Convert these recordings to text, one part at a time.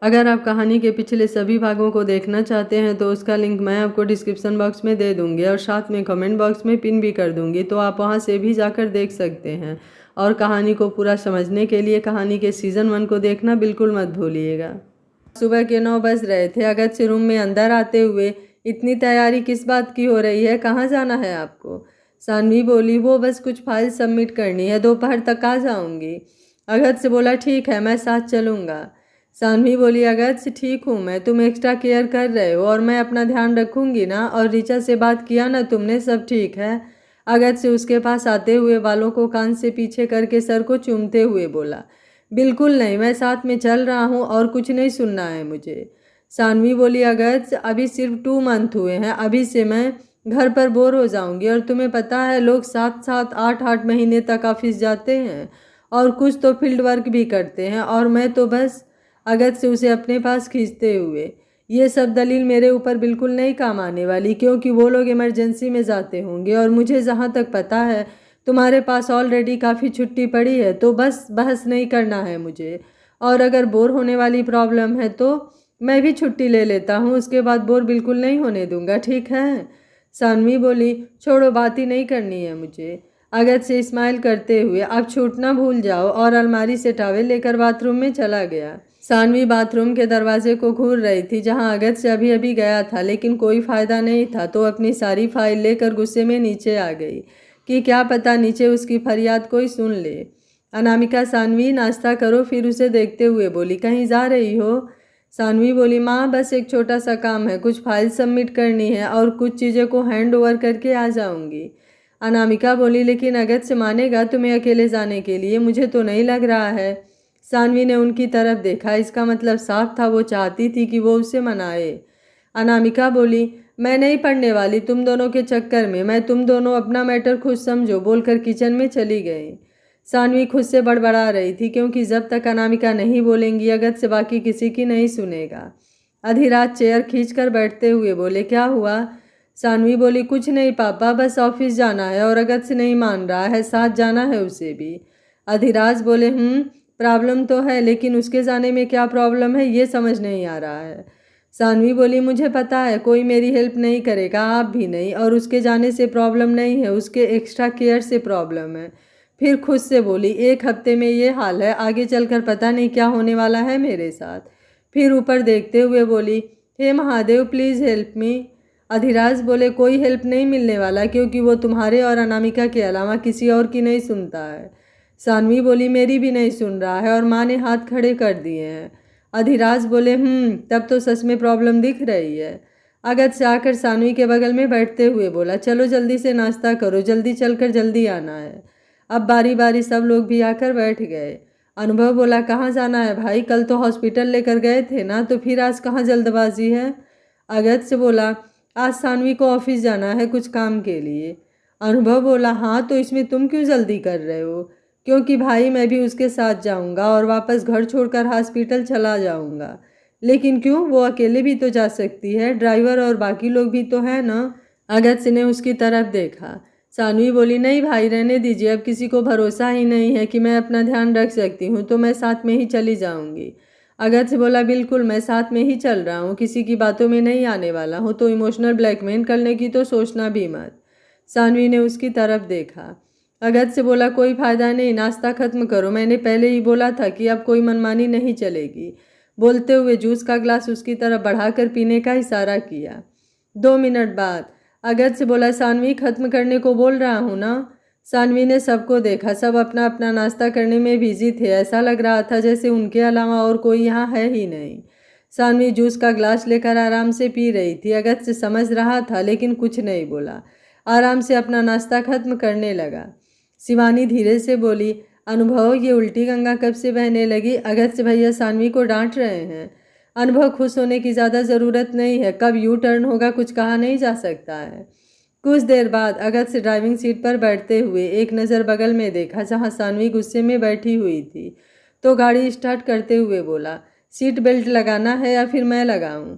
अगर आप कहानी के पिछले सभी भागों को देखना चाहते हैं तो उसका लिंक मैं आपको डिस्क्रिप्शन बॉक्स में दे दूंगी और साथ में कमेंट बॉक्स में पिन भी कर दूंगी, तो आप वहां से भी जाकर देख सकते हैं। और कहानी को पूरा समझने के लिए कहानी के सीज़न 1 को देखना बिल्कुल मत भूलिएगा। सुबह के 9 बज रहे थे। अगस्त रूम में अंदर आते हुए, इतनी तैयारी किस बात की हो रही है, कहाँ जाना है आपको? सानवी बोली, वो बस कुछ फाइल सबमिट करनी है, दोपहर तक आ जाऊंगी। अगस्त बोला, ठीक है, मैं साथ चलूँगा। सानवी बोली, अगस्त ठीक हूँ मैं, तुम एक्स्ट्रा केयर कर रहे हो और मैं अपना ध्यान रखूंगी ना। और ऋचा से बात किया ना तुमने, सब ठीक है? अगस्त उसके पास आते हुए बालों को कान से पीछे करके सर को चूमते हुए बोला, बिल्कुल नहीं, मैं साथ में चल रहा हूँ और कुछ नहीं सुनना है मुझे। सानवी बोली, अगस्त अभी सिर्फ 2 मंथ हुए हैं, अभी से मैं घर पर बोर हो जाऊंगी। और तुम्हें पता है लोग 7-7 8-8 महीने तक ऑफिस जाते हैं और कुछ तो फील्ड वर्क भी करते हैं, और मैं तो बस। अगस्त से उसे अपने पास खींचते हुए, ये सब दलील मेरे ऊपर बिल्कुल नहीं काम आने वाली, क्योंकि वो लोग इमरजेंसी में जाते होंगे और मुझे जहाँ तक पता है तुम्हारे पास ऑलरेडी काफ़ी छुट्टी पड़ी है, तो बस बहस नहीं करना है मुझे। और अगर बोर होने वाली प्रॉब्लम है तो मैं भी छुट्टी ले लेता हूँ, उसके बाद बोर बिल्कुल नहीं होने दूंगा, ठीक है? सानवी बोली, छोड़ो, बात ही नहीं करनी है मुझे। अगस्त से स्माइल करते हुए, अब छूटना भूल जाओ, और अलमारी से टॉवेल लेकर बाथरूम में चला गया। सानवी बाथरूम के दरवाजे को घूर रही थी जहां अगस्त से अभी अभी गया था, लेकिन कोई फायदा नहीं था, तो अपनी सारी फाइल लेकर गुस्से में नीचे आ गई कि क्या पता नीचे उसकी फरियाद कोई सुन ले। अनामिका, सानवी नाश्ता करो, फिर उसे देखते हुए बोली, कहीं जा रही हो? सानवी बोली, माँ बस एक छोटा सा काम है, कुछ फाइल सबमिट करनी है और कुछ चीज़ों को हैंड ओवर करके आ जाऊंगी। अनामिका बोली, लेकिन अगस्त से मानेगा तुम्हें अकेले जाने के लिए? मुझे तो नहीं लग रहा है। सानवी ने उनकी तरफ देखा, इसका मतलब साफ था, वो चाहती थी कि वो उसे मनाए। अनामिका बोली, मैं नहीं पढ़ने वाली तुम दोनों के चक्कर में, मैं तुम दोनों अपना मैटर खुद समझो, बोलकर किचन में चली गई। सानवी खुद से बड़बड़ा रही थी, क्योंकि जब तक अनामिका नहीं बोलेंगी अगस्त से बाकी किसी की नहीं सुनेगा। आधी रात चेयर खींचकर बैठते हुए बोले, क्या हुआ? सानवी बोली, कुछ नहीं पापा, बस ऑफिस जाना है और अगस्त से नहीं मान रहा है, साथ जाना है उसे भी। अधिराज बोले, प्रॉब्लम तो है, लेकिन उसके जाने में क्या प्रॉब्लम है ये समझ नहीं आ रहा है। सानवी बोली, मुझे पता है कोई मेरी हेल्प नहीं करेगा, आप भी नहीं, और उसके जाने से प्रॉब्लम नहीं है, उसके एक्स्ट्रा केयर से प्रॉब्लम है। फिर खुद से बोली, 1 हफ्ते में ये हाल है, आगे चलकर पता नहीं क्या होने वाला है मेरे साथ। फिर ऊपर देखते हुए बोली, हे Mahadev please help me. Adhiraj बोले, कोई हेल्प नहीं मिलने वाला, क्योंकि वो तुम्हारे और अनामिका के अलावा किसी और की नहीं सुनता है। सानवी बोली, मेरी भी नहीं सुन रहा है, और माँ ने हाथ खड़े कर दिए हैं। अधिराज बोले, तब तो सच में प्रॉब्लम दिख रही है। अगस्त से आकर सानवी के बगल में बैठते हुए बोला, चलो जल्दी से नाश्ता करो, जल्दी चलकर जल्दी आना है। अब बारी बारी सब लोग भी आकर बैठ गए। अनुभव बोला, कहाँ जाना है भाई, कल तो हॉस्पिटल लेकर गए थे ना, तो फिर आज कहाँ जल्दबाजी है? अगस्त से बोला, आज सानवी को ऑफिस जाना है कुछ काम के लिए। अनुभव बोला, हाँ तो इसमें तुम क्यों जल्दी कर रहे हो? क्योंकि भाई मैं भी उसके साथ जाऊंगा और वापस घर छोड़कर हॉस्पिटल चला जाऊंगा। लेकिन क्यों, वो अकेले भी तो जा सकती है, ड्राइवर और बाकी लोग भी तो है ना। अगस्त ने उसकी तरफ देखा। सानवी बोली, नहीं भाई रहने दीजिए, अब किसी को भरोसा ही नहीं है कि मैं अपना ध्यान रख सकती हूँ, तो मैं साथ में ही चली जाऊंगी। अगस्त बोला, बिल्कुल मैं साथ में ही चल रहा हूँ, किसी की बातों में नहीं आने वाला हूँ, तो इमोशनल ब्लैकमेल करने की तो सोचना भी मत। सानवी ने उसकी तरफ देखा। अगस्त से बोला, कोई फायदा नहीं, नाश्ता खत्म करो, मैंने पहले ही बोला था कि अब कोई मनमानी नहीं चलेगी। बोलते हुए जूस का ग्लास उसकी तरफ बढ़ाकर पीने का इशारा किया। 2 मिनट बाद अगस्त से बोला, सानवी खत्म करने को बोल रहा हूँ ना। सानवी ने सबको देखा, सब अपना अपना नाश्ता करने में बिजी थे, ऐसा लग रहा था जैसे उनके अलावा और कोई यहाँ है ही नहीं। सानवी जूस का ग्लास लेकर आराम से पी रही थी। अगस्त से समझ रहा था, लेकिन कुछ नहीं बोला, आराम से अपना नाश्ता खत्म करने लगा। शिवानी धीरे से बोली, अनुभव ये उल्टी गंगा कब से बहने लगी? अगस्त भैया सानवी को डांट रहे हैं। अनुभव, खुश होने की ज़्यादा ज़रूरत नहीं है, कब यू टर्न होगा कुछ कहा नहीं जा सकता है। कुछ देर बाद अगस्त ड्राइविंग सीट पर बैठते हुए एक नज़र बगल में देखा जहां सानवी गुस्से में बैठी हुई थी, तो गाड़ी स्टार्ट करते हुए बोला, सीट बेल्ट लगाना है या फिर मैं लगाऊं?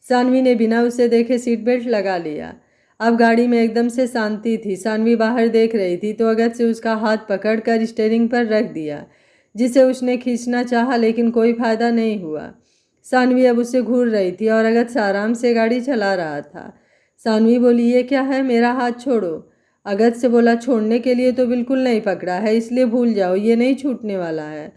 सानवी ने बिना उसे देखे सीट बेल्ट लगा लिया। अब गाड़ी में एकदम से शांति थी। सानवी बाहर देख रही थी तो अगस्त से उसका हाथ पकड़कर स्टीयरिंग पर रख दिया, जिसे उसने खींचना चाहा, लेकिन कोई फायदा नहीं हुआ। सानवी अब उससे घूर रही थी और अगत्य आराम से गाड़ी चला रहा था। सानवी बोली, ये क्या है, मेरा हाथ छोड़ो। अगत्य से बोला, छोड़ने के लिए तो बिल्कुल नहीं पकड़ा है, इसलिए भूल जाओ, ये नहीं छूटने वाला है।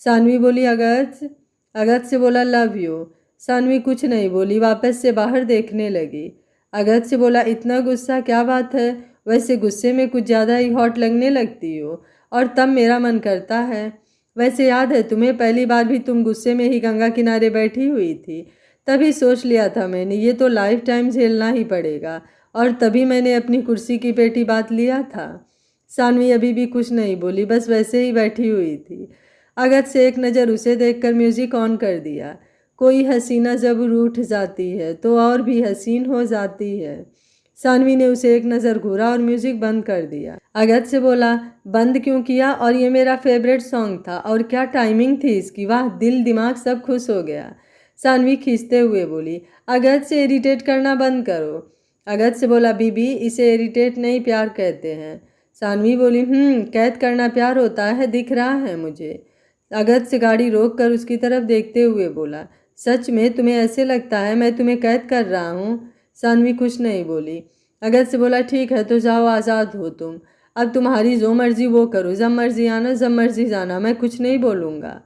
सानवी बोली, अगत्य। अगत्य से बोला, लव यू। सानवी कुछ नहीं बोली, वापस से बाहर देखने लगी। अगत्य से बोला, इतना गुस्सा, क्या बात है? वैसे गुस्से में कुछ ज़्यादा ही हॉट लगने लगती हो, और तब मेरा मन करता है। वैसे याद है तुम्हें, पहली बार भी तुम गुस्से में ही गंगा किनारे बैठी हुई थी। तभी सोच लिया था मैंने, ये तो लाइफ टाइम झेलना ही पड़ेगा, और तभी मैंने अपनी कुर्सी की पेटी बात लिया था। सानवी अभी भी कुछ नहीं बोली, बस वैसे ही बैठी हुई थी। अगत्य से एक नज़र उसे देखकर म्यूज़िक ऑन कर दिया। कोई हसीना जब रूठ जाती है तो और भी हसीन हो जाती है। सानवी ने उसे एक नज़र घूरा और म्यूज़िक बंद कर दिया। अगत्य से बोला, बंद क्यों किया? और ये मेरा फेवरेट सॉन्ग था, और क्या टाइमिंग थी इसकी, वाह, दिल दिमाग सब खुश हो गया। सानवी खींचते हुए बोली, अगत्य से इरिटेट करना बंद करो। अगत्य से बोला, बीबी, इसे इरिटेट नहीं, प्यार कहते हैं। सानवी बोली, कैद करना प्यार होता है, दिख रहा है मुझे। अगत्य से गाड़ी रोक कर उसकी तरफ देखते हुए बोला, सच में तुम्हें ऐसे लगता है मैं तुम्हें कैद कर रहा हूँ? सानवी कुछ नहीं बोली। अगत्य से बोला, ठीक है तो जाओ, आज़ाद हो तुम। अब तुम्हारी जो मर्जी वो करो, जब मर्जी आना जब मर्जी जाना, मैं कुछ नहीं बोलूँगा।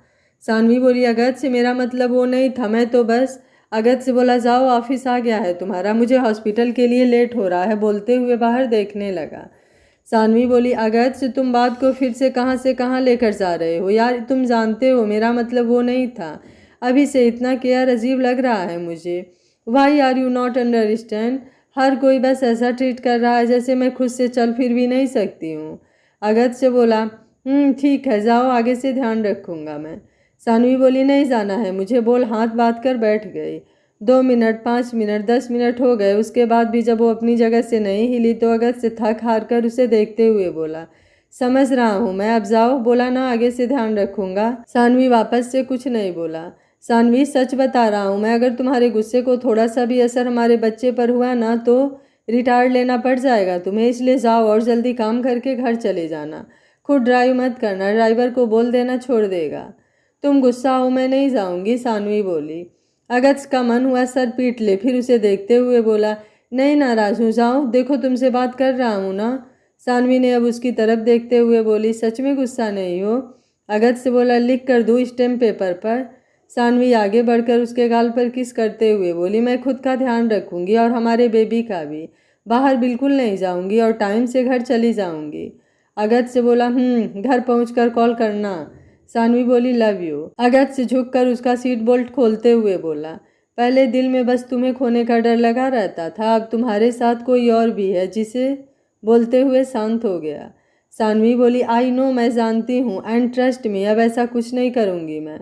सानवी बोली, अगत्य से मेरा मतलब वो नहीं था, मैं तो बस। अगत्य से बोला, जाओ, ऑफिस आ गया है तुम्हारा, मुझे हॉस्पिटल के लिए लेट हो रहा है, बोलते हुए बाहर देखने लगा। सानवी बोली, अगत्य से तुम बात को फिर से कहाँ लेकर जा रहे हो यार, तुम जानते हो मेरा मतलब वो नहीं था। अभी से इतना केयर अजीब लग रहा है मुझे। Why are you not understand? हर कोई बस ऐसा ट्रीट कर रहा है जैसे मैं खुद से चल फिर भी नहीं सकती हूँ। अगत्य से बोला, ठीक है, जाओ, आगे से ध्यान रखूँगा मैं। सानवी बोली, नहीं जाना है मुझे, बोल हाथ बांध कर बैठ गई। 2 मिनट, 5 मिनट, 10 मिनट हो गए, उसके बाद भी जब वो अपनी जगह से नहीं हिली तो अगत्य से थक हार कर उसे देखते हुए बोला, समझ रहा हूँ मैं, अब जाओ, बोला ना आगे से ध्यान रखूँगा। सानवी वापस से कुछ नहीं बोला। सानवी, सच बता रहा हूँ मैं, अगर तुम्हारे गुस्से को थोड़ा सा भी असर हमारे बच्चे पर हुआ ना तो रिटायर्ड लेना पड़ जाएगा तुम्हें, इसलिए जाओ और जल्दी काम करके घर चले जाना। खुद ड्राइव मत करना, ड्राइवर को बोल देना छोड़ देगा। तुम गुस्सा हो, मैं नहीं जाऊँगी, सानवी बोली। अगत्य का मन हुआ सर पीट ले, फिर उसे देखते हुए बोला, नहीं नाराज हूँ, जाओ, देखो तुमसे बात कर रहा हूँ ना। सानवी ने अब उसकी तरफ देखते हुए बोली, सच में गुस्सा नहीं हो? अगत्य से बोला, लिख कर दूँ स्टैम्प पेपर पर? सानवी आगे बढ़कर उसके गाल पर किस करते हुए बोली, मैं खुद का ध्यान रखूंगी और हमारे बेबी का भी, बाहर बिल्कुल नहीं जाऊंगी और टाइम से घर चली जाऊंगी। अगत्य से बोला, घर पहुंचकर कॉल करना। सानवी बोली, लव यू। अगत्य से झुककर उसका सीट बेल्ट खोलते हुए बोला, पहले दिल में बस तुम्हें खोने का डर लगा रहता था, अब तुम्हारे साथ कोई और भी है जिसे। बोलते हुए शांत हो गया। सानवी बोली, आई नो, मैं जानती हूँ, एंड ट्रस्ट मी, अब ऐसा कुछ नहीं करूँगी मैं।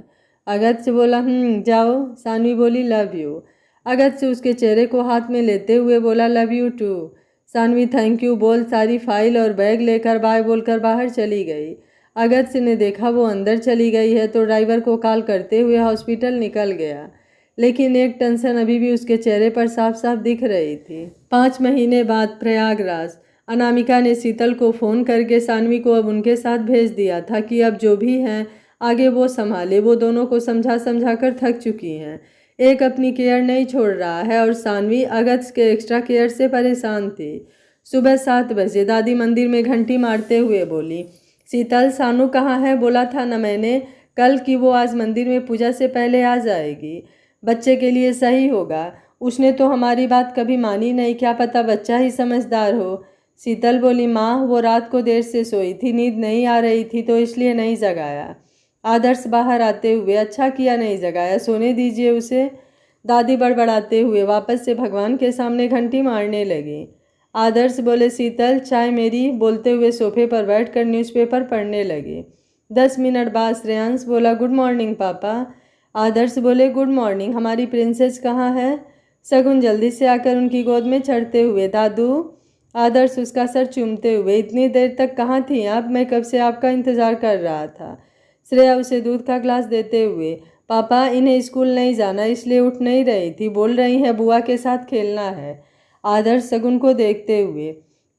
अगत्य से बोला, जाओ। सानवी बोली, लव यू। अगत्य से उसके चेहरे को हाथ में लेते हुए बोला, love you too. Saanvi thank you बोल सारी फाइल और बैग लेकर बाय बोलकर बाहर चली गई। अगत्य ने देखा वो अंदर चली गई है तो ड्राइवर को कॉल करते हुए हॉस्पिटल निकल गया, लेकिन एक टेंशन अभी भी उसके चेहरे पर साफ साफ दिख रही थी। 5 महीने बाद प्रयागराज। अनामिका ने शीतल को फ़ोन करके सानवी को अब उनके साथ भेज दिया था कि अब जो भी हैं आगे वो संभाले, वो दोनों को समझा समझा कर थक चुकी हैं। एक अपनी केयर नहीं छोड़ रहा है और सानवी अगत्य के एक्स्ट्रा केयर से परेशान थी। सुबह 7 बजे दादी मंदिर में घंटी मारते हुए बोली, शीतल, सानू कहाँ है? बोला था ना मैंने कल कि वो आज मंदिर में पूजा से पहले आ जाएगी, बच्चे के लिए सही होगा। उसने तो हमारी बात कभी मानी नहीं, क्या पता बच्चा ही समझदार हो। शीतल बोली, माँ, वो रात को देर से सोई थी, नींद नहीं आ रही थी तो इसलिए नहीं जगाया। आदर्श बाहर आते हुए, अच्छा किया नहीं जगाया, सोने दीजिए उसे। दादी बड़बड़ाते हुए वापस से भगवान के सामने घंटी मारने लगी। आदर्श बोले, शीतल, चाय मेरी, बोलते हुए सोफे पर बैठकर न्यूज़पेपर पढ़ने लगे। 10 मिनट बाद श्रेयांश बोला, गुड मॉर्निंग पापा। आदर्श बोले, गुड मॉर्निंग, हमारी प्रिंसेस कहाँ है? शगुन जल्दी से आकर उनकी गोद में चढ़ते हुए, दादू। आदर्श उसका सर चूमते हुए, इतनी देर तक कहाँ थी आप? मैं कब से आपका इंतज़ार कर रहा था। श्रेया उसे दूध का ग्लास देते हुए, पापा, इन्हें स्कूल नहीं जाना इसलिए उठ नहीं रही थी, बोल रही हैं बुआ के साथ खेलना है। आदर्श शगुन को देखते हुए,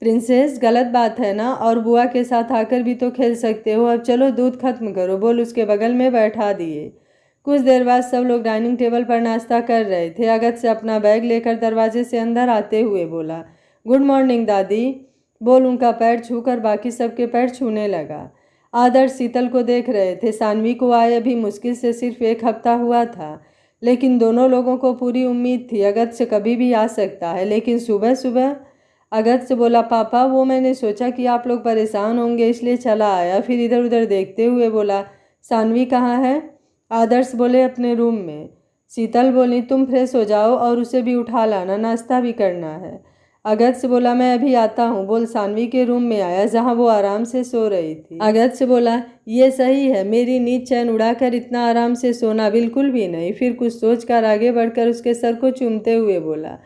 प्रिंसेस, गलत बात है ना, और बुआ के साथ आकर भी तो खेल सकते हो, अब चलो दूध खत्म करो, बोल उसके बगल में बैठा दिए। कुछ देर बाद सब लोग डाइनिंग टेबल पर नाश्ता कर रहे थे। अगस्त्य अपना बैग लेकर दरवाजे से अंदर आते हुए बोला, गुड मॉर्निंग दादी। बोल उनका पैर छूकर बाकी सबके पैर छूने लगा। आदर्श शीतल को देख रहे थे। सानवी को आए अभी मुश्किल से सिर्फ 1 हफ्ता हुआ था, लेकिन दोनों लोगों को पूरी उम्मीद थी अगस्त्य कभी भी आ सकता है। लेकिन सुबह सुबह अगस्त्य बोला, पापा वो मैंने सोचा कि आप लोग परेशान होंगे इसलिए चला आया। फिर इधर उधर देखते हुए बोला, सानवी कहाँ है? आदर्श बोले, अपने रूम में। शीतल बोली, तुम फ्रेश हो जाओ और उसे भी उठा लाना, नाश्ता भी करना है। अगस्त्य बोला, मैं अभी आता हूँ। बोल सानवी के रूम में आया जहाँ वो आराम से सो रही थी। अगस्त्य बोला, ये सही है, मेरी नींद चैन उड़ाकर इतना आराम से सोना बिल्कुल भी नहीं। फिर कुछ सोचकर आगे बढ़कर उसके सर को चूमते हुए बोला,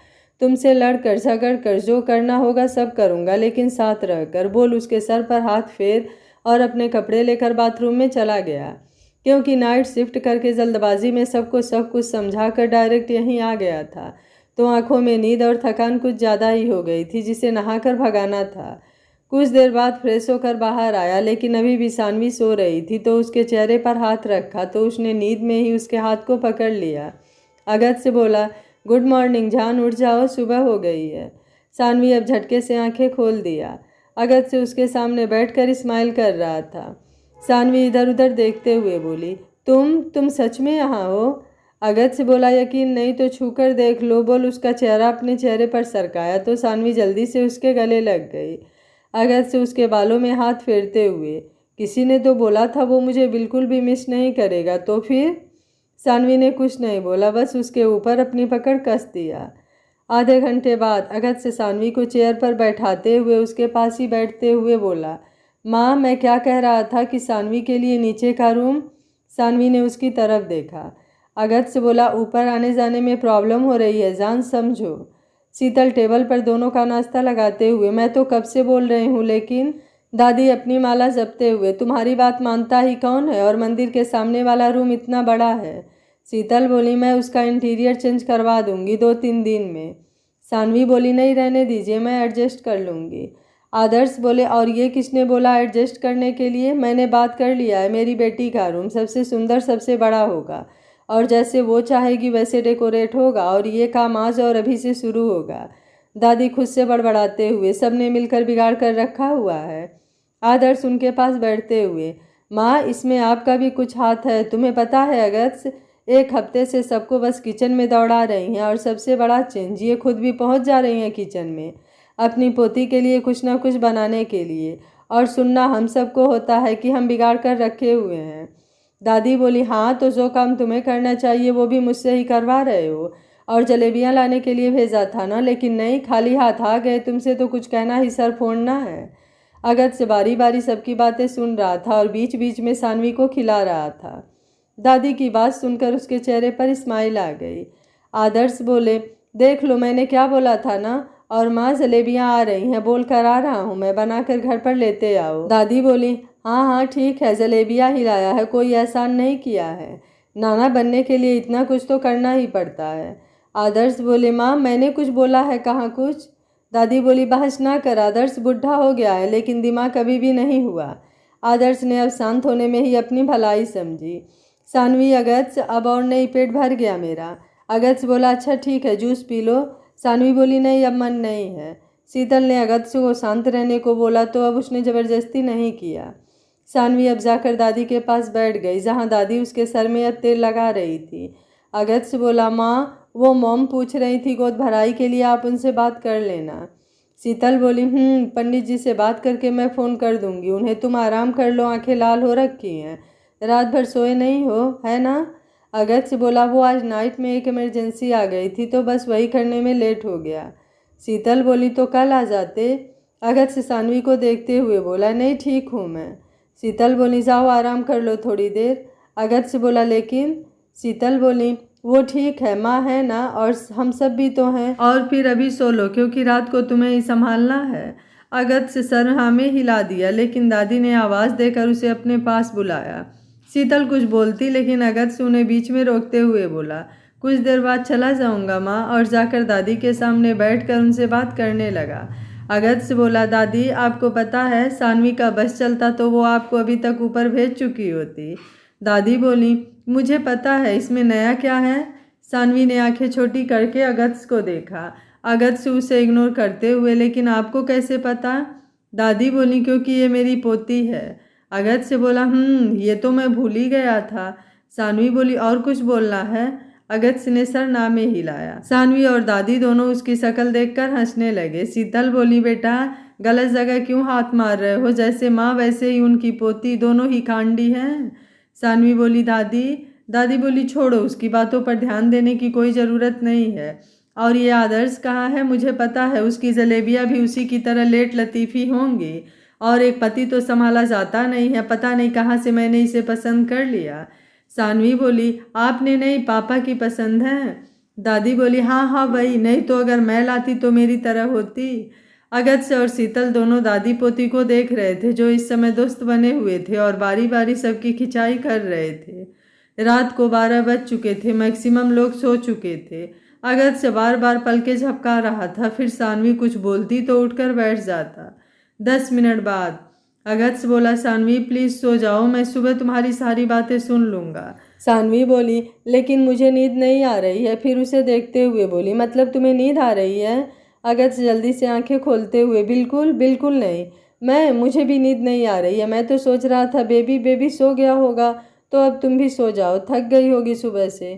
तुमसे लड़कर झगड़कर जो करना होगा सब करूँगा, लेकिन साथ रहकर। बोल उसके सर पर हाथ फेर और अपने कपड़े लेकर बाथरूम में चला गया, क्योंकि नाइट शिफ्ट करके जल्दबाजी में सबको सब कुछ समझाकर डायरेक्ट यहीं आ गया था, तो आंखों में नींद और थकान कुछ ज़्यादा ही हो गई थी, जिसे नहाकर भगाना था। कुछ देर बाद फ्रेश होकर बाहर आया, लेकिन अभी भी सानवी सो रही थी, तो उसके चेहरे पर हाथ रखा तो उसने नींद में ही उसके हाथ को पकड़ लिया। अगस्त्य बोला, गुड मॉर्निंग जान, उठ जाओ, सुबह हो गई है। सानवी अब झटके से आंखें खोल दिया। अगस्त्य उसके सामने बैठकर स्माइल कर रहा था। सानवी इधर उधर देखते हुए बोली, तुम सच में यहाँ हो? अगस्त्य बोला, यकीन नहीं तो छूकर देख लो। बोल उसका चेहरा अपने चेहरे पर सरकाया तो सानवी जल्दी से उसके गले लग गई। अगस्त्य उसके बालों में हाथ फेरते हुए, किसी ने तो बोला था वो मुझे बिल्कुल भी मिस नहीं करेगा, तो फिर? सानवी ने कुछ नहीं बोला, बस उसके ऊपर अपनी पकड़ कस दिया। आधे घंटे बाद अगस्त्य सानवी को चेयर पर बैठाते हुए उसके पास ही बैठते हुए बोला, माँ मैं क्या कह रहा था कि सानवी के लिए नीचे का रूम। सानवी ने उसकी तरफ देखा। अगस्त्य बोला, ऊपर आने जाने में प्रॉब्लम हो रही है जान, समझो। शीतल टेबल पर दोनों का नाश्ता लगाते हुए, मैं तो कब से बोल रही हूँ, लेकिन दादी अपनी माला जपते हुए, तुम्हारी बात मानता ही कौन है, और मंदिर के सामने वाला रूम इतना बड़ा है। शीतल बोली, मैं उसका इंटीरियर चेंज करवा दूंगी 2-3 दिन में। सानवी बोली, नहीं रहने दीजिए, मैं एडजस्ट कर लूँगी। आदर्श बोले, और ये किसने बोला एडजस्ट करने के लिए? मैंने बात कर लिया है, मेरी बेटी का रूम सबसे सुंदर सबसे बड़ा होगा, और जैसे वो चाहेगी वैसे डेकोरेट होगा, और ये काम आज और अभी से शुरू होगा। दादी खुद से बड़बड़ाते हुए, सबने मिलकर बिगाड़ कर रखा हुआ है। आदर्श उनके पास बैठते हुए, माँ इसमें आपका भी कुछ हाथ है, तुम्हें पता है अगस्त्य 1 हफ्ते से सबको बस किचन में दौड़ा रही हैं, और सबसे बड़ा चेंज ये खुद भी पहुँच जा रही हैं किचन में अपनी पोती के लिए कुछ ना कुछ बनाने के लिए, और सुनना हम सबको होता है कि हम बिगाड़ कर रखे हुए हैं। दादी बोली, हाँ तो जो काम तुम्हें करना चाहिए वो भी मुझसे ही करवा रहे हो, और जलेबियाँ लाने के लिए भेजा था ना, लेकिन नहीं, खाली हाथ आ गए, तुमसे तो कुछ कहना ही सर फोड़ना है। अगस्त्य बारी बारी सबकी बातें सुन रहा था और बीच बीच में सानवी को खिला रहा था। दादी की बात सुनकर उसके चेहरे पर स्माइल आ गई। आदर्श बोले, देख लो मैंने क्या बोला था ना, और माँ जलेबियाँ आ रही हैं, बोल कर आ रहा हूँ मैं, बनाकर घर पर लेते आओ। दादी बोली, हाँ हाँ ठीक है, जलेबियाँ ही लाया है, कोई एहसान नहीं किया है, नाना बनने के लिए इतना कुछ तो करना ही पड़ता है। आदर्श बोले, माँ मैंने कुछ बोला है, कहाँ कुछ। दादी बोली, बहस ना कर, आदर्श बुढ़ा हो गया है लेकिन दिमाग कभी भी नहीं हुआ। आदर्श ने अब शांत होने में ही अपनी भलाई समझी। सानवी, अगस्त्य अब और नहीं, पेट भर गया मेरा। अगस्त्य बोला, अच्छा ठीक है जूस पी लो। सानवी बोली, नहीं अब मन नहीं है। शीतल ने अगस्त्य को शांत रहने को बोला तो अब उसने ज़बरदस्ती नहीं किया। सानवी अब जाकर दादी के पास बैठ गई, जहाँ दादी उसके सर में अब तेल लगा रही थी। अगस्त्य बोला, माँ वो मॉम पूछ रही थी गोद भराई के लिए, आप उनसे बात कर लेना। शीतल बोली, पंडित जी से बात करके मैं फ़ोन कर दूंगी उन्हें, तुम आराम कर लो, आंखें लाल हो रखी हैं, रात भर सोए नहीं हो, है ना। अगस्त्य बोला, वो आज नाइट में एक इमरजेंसी आ गई थी तो बस वही करने में लेट हो गया। शीतल बोली, तो कल आ जाते। अगस्त्य सानवी को देखते हुए बोला, नहीं ठीक हूँ मैं। शीतल बोली, जाओ आराम कर लो थोड़ी देर। अगस्त्य बोला, लेकिन। शीतल बोली, वो ठीक है, माँ है ना, और हम सब भी तो हैं, और फिर अभी सो लो क्योंकि रात को तुम्हें ही संभालना है। अगस्त्य सर हाँ में हिला दिया, लेकिन दादी ने आवाज़ देकर उसे अपने पास बुलाया। शीतल कुछ बोलती, लेकिन अगस्त्य उन्हें बीच में रोकते हुए बोला, कुछ देर बाद चला जाऊंगा माँ, और जाकर दादी के सामने बैठकर उनसे बात करने लगा। अगस्त्य बोला, दादी आपको पता है सानवी का बस चलता तो वो आपको अभी तक ऊपर भेज चुकी होती। दादी बोली, मुझे पता है, इसमें नया क्या है? सानवी ने आंखें छोटी करके अगत्य को देखा। अगत्य उसे इग्नोर करते हुए, लेकिन आपको कैसे पता? दादी बोली, क्योंकि ये मेरी पोती है। अगत्य बोला, ये तो मैं भूल ही गया था। सानवी बोली, और कुछ बोलना है? अगत्य ने सर ना में हिलाया। सानवी और दादी दोनों उसकी शक्ल देखकर हंसने लगे। शीतल बोली, बेटा गलत जगह क्यों हाथ मार रहे हो? जैसे माँ वैसे ही उनकी पोती, दोनों ही कांडी हैं। सानवी बोली, दादी बोली, छोड़ो, उसकी बातों पर ध्यान देने की कोई ज़रूरत नहीं है। और ये आदर्श कहाँ है? मुझे पता है, उसकी जलेबियाँ भी उसी की तरह लेट लतीफ़ी होंगी। और एक पति तो संभाला जाता नहीं है, पता नहीं कहाँ से मैंने इसे पसंद कर लिया। सानवी बोली, आपने नहीं, पापा की पसंद है। दादी बोली, हाँ वही, नहीं तो अगर मैं लाती तो मेरी तरह होती। अगत्य और शीतल दोनों दादी पोती को देख रहे थे, जो इस समय दोस्त बने हुए थे और बारी बारी सबकी खिंचाई कर रहे थे। रात को 12 बज चुके थे, मैक्सिमम लोग सो चुके थे। अगत्य बार बार पलके झपका रहा था, फिर सानवी कुछ बोलती तो उठकर बैठ जाता। 10 मिनट बाद अगत्य बोला, सानवी प्लीज़ सो जाओ, मैं सुबह तुम्हारी सारी बातें सुन लूँगा। सानवी बोली, लेकिन मुझे नींद नहीं आ रही है। फिर उसे देखते हुए बोली, मतलब तुम्हें नींद आ रही है? अगत्य जल्दी से आंखें खोलते हुए, बिल्कुल नहीं, मुझे भी नींद नहीं आ रही है। मैं तो सोच रहा था बेबी सो गया होगा, तो अब तुम भी सो जाओ, थक गई होगी सुबह से।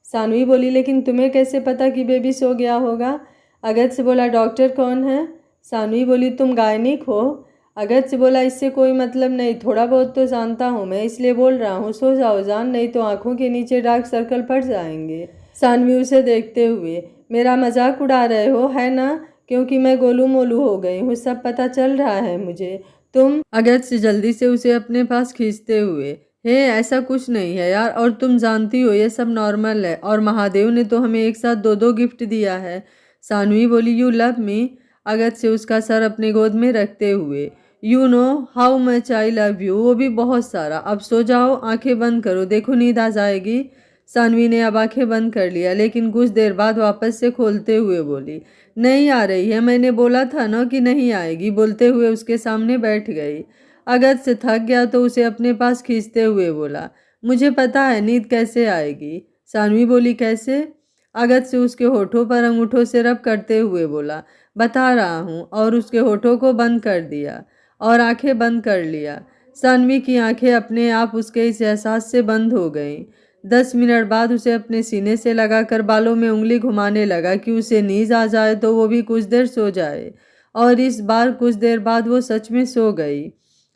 सानवी बोली, लेकिन तुम्हें कैसे पता कि बेबी सो गया होगा? अगत्य बोला, डॉक्टर कौन है? सानवी बोली, तुम गायनिक हो? अगत्य बोला, इससे कोई मतलब नहीं, थोड़ा बहुत तो जानता हूँ मैं, इसलिए बोल रहा हूँ। सो जाओ जान, नहीं तो आंखों के नीचे डार्क सर्कल पड़ जाएंगे। सानवी उसे देखते हुए, मेरा मजाक उड़ा रहे हो है ना? क्योंकि मैं गोलू मोलू हो गई हूँ, सब पता चल रहा है मुझे। तुम अगत्य जल्दी से उसे अपने पास खींचते हुए, ऐसा कुछ नहीं है यार, और तुम जानती हो ये सब नॉर्मल है, और महादेव ने तो हमें एक साथ 2-2 गिफ्ट दिया है। सानवी बोली, यू लव मी? अगत्य उसका सर अपने गोद में रखते हुए, you know how much I love you, वो भी बहुत सारा। अब सो जाओ, आंखें बंद करो, देखो नींद आ जाएगी। सानवी ने अब आंखें बंद कर लिया, लेकिन कुछ देर बाद वापस से खोलते हुए बोली, नहीं आ रही है, मैंने बोला था ना कि नहीं आएगी। बोलते हुए उसके सामने बैठ गई। अगत्य थक गया तो उसे अपने पास खींचते हुए बोला, मुझे पता है नींद कैसे आएगी। सानवी बोली, कैसे? अगत्य उसके होठों पर अंगूठों से रब करते हुए बोला, बता रहा हूँ, और उसके होठों को बंद कर दिया और आंखें बंद कर लिया। सानवी की आंखें अपने आप उसके इस एहसास से बंद हो गईं। 10 मिनट बाद उसे अपने सीने से लगाकर बालों में उंगली घुमाने लगा कि उसे नींद आ जाए तो वो भी कुछ देर सो जाए, और इस बार कुछ देर बाद वो सच में सो गई।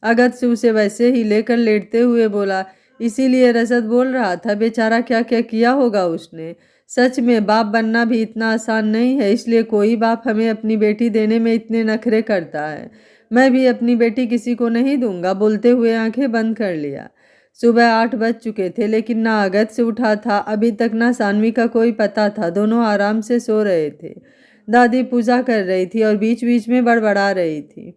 अगत्य उसे वैसे ही लेकर लेटते हुए बोला, इसीलिए रसद बोल रहा था, बेचारा क्या क्या किया होगा उसने। सच में बाप बनना भी इतना आसान नहीं है, इसलिए कोई बाप हमें अपनी बेटी देने में इतने नखरे करता है। मैं भी अपनी बेटी किसी को नहीं दूंगा। बोलते हुए आंखें बंद कर लिया। सुबह 8 बज चुके थे, लेकिन ना अगत्य से उठा था अभी तक, ना सानवी का कोई पता था। दोनों आराम से सो रहे थे। दादी पूजा कर रही थी और बीच बीच में बड़बड़ा रही थी।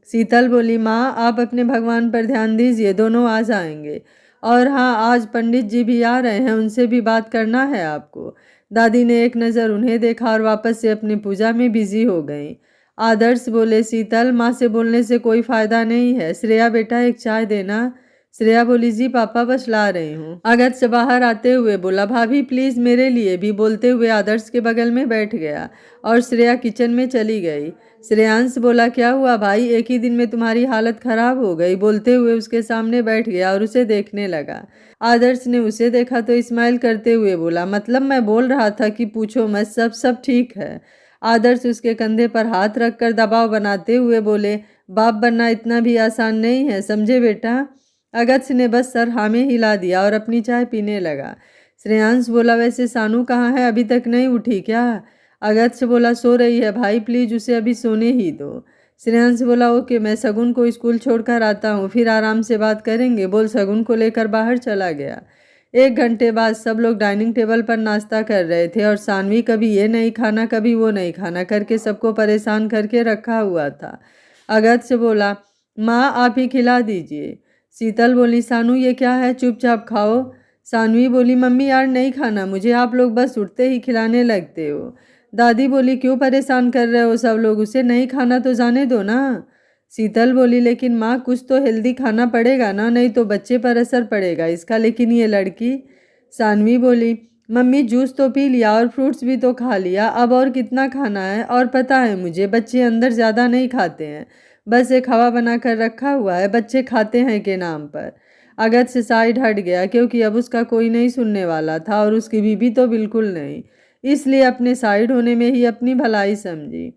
शीतल बोली, माँ आप अपने भगवान पर ध्यान दीजिए, दोनों आ जाएंगे। और हाँ, आज पंडित जी भी आ रहे हैं, उनसे भी बात करना है आपको। दादी ने एक नज़र उन्हें देखा और वापस से अपनी पूजा में बिजी हो गई। आदर्श बोले, शीतल माँ से बोलने से कोई फायदा नहीं है। श्रेया बेटा एक चाय देना। श्रेया बोली, जी पापा बस ला रही हूँ। अगत्य बाहर आते हुए बोला, भाभी प्लीज़ मेरे लिए भी। बोलते हुए आदर्श के बगल में बैठ गया और श्रेया किचन में चली गई। श्रेयांश बोला, क्या हुआ भाई, एक ही दिन में तुम्हारी हालत खराब हो गई। बोलते हुए उसके सामने बैठ गया और उसे देखने लगा। आदर्श ने उसे देखा तो स्माइल करते हुए बोला, मतलब मैं बोल रहा था कि पूछो मत, सब ठीक है। आदर्श उसके कंधे पर हाथ रखकर दबाव बनाते हुए बोले, बाप बनना इतना भी आसान नहीं है, समझे बेटा। अगत्य ने बस सर हाँ में हिला दिया और अपनी चाय पीने लगा। श्रेयांश बोला, वैसे सानू कहाँ है, अभी तक नहीं उठी क्या? अगत्य बोला, सो रही है भाई, प्लीज उसे अभी सोने ही दो। श्रेयांश बोला, ओके, मैं शगुन को स्कूल छोड़कर आता हूँ, फिर आराम से बात करेंगे। बोल शगुन को लेकर बाहर चला गया। 1 घंटे बाद सब लोग डाइनिंग टेबल पर नाश्ता कर रहे थे और सानवी कभी ये नहीं खाना कभी वो नहीं खाना करके सबको परेशान करके रखा हुआ था। अगत्य बोला, माँ आप ही खिला दीजिए। शीतल बोली, सानू ये क्या है, चुपचाप खाओ। सानवी बोली, मम्मी यार नहीं खाना मुझे, आप लोग बस उठते ही खिलाने लगते हो। दादी बोली, क्यों परेशान कर रहे हो सब लोग, उसे नहीं खाना तो जाने दो ना। शीतल बोली, लेकिन माँ कुछ तो हेल्दी खाना पड़ेगा ना, नहीं तो बच्चे पर असर पड़ेगा इसका। लेकिन ये लड़की। सानवी बोली, मम्मी जूस तो पी लिया और फ्रूट्स भी तो खा लिया, अब और कितना खाना है? और पता है मुझे बच्चे अंदर ज़्यादा नहीं खाते हैं, बस एक हवा बना कर रखा हुआ है, बच्चे खाते हैं के नाम पर। अगस्त से साइड हट गया क्योंकि अब उसका कोई नहीं सुनने वाला था और उसकी बीबी तो बिल्कुल नहीं, इसलिए अपने साइड होने में ही अपनी भलाई समझी।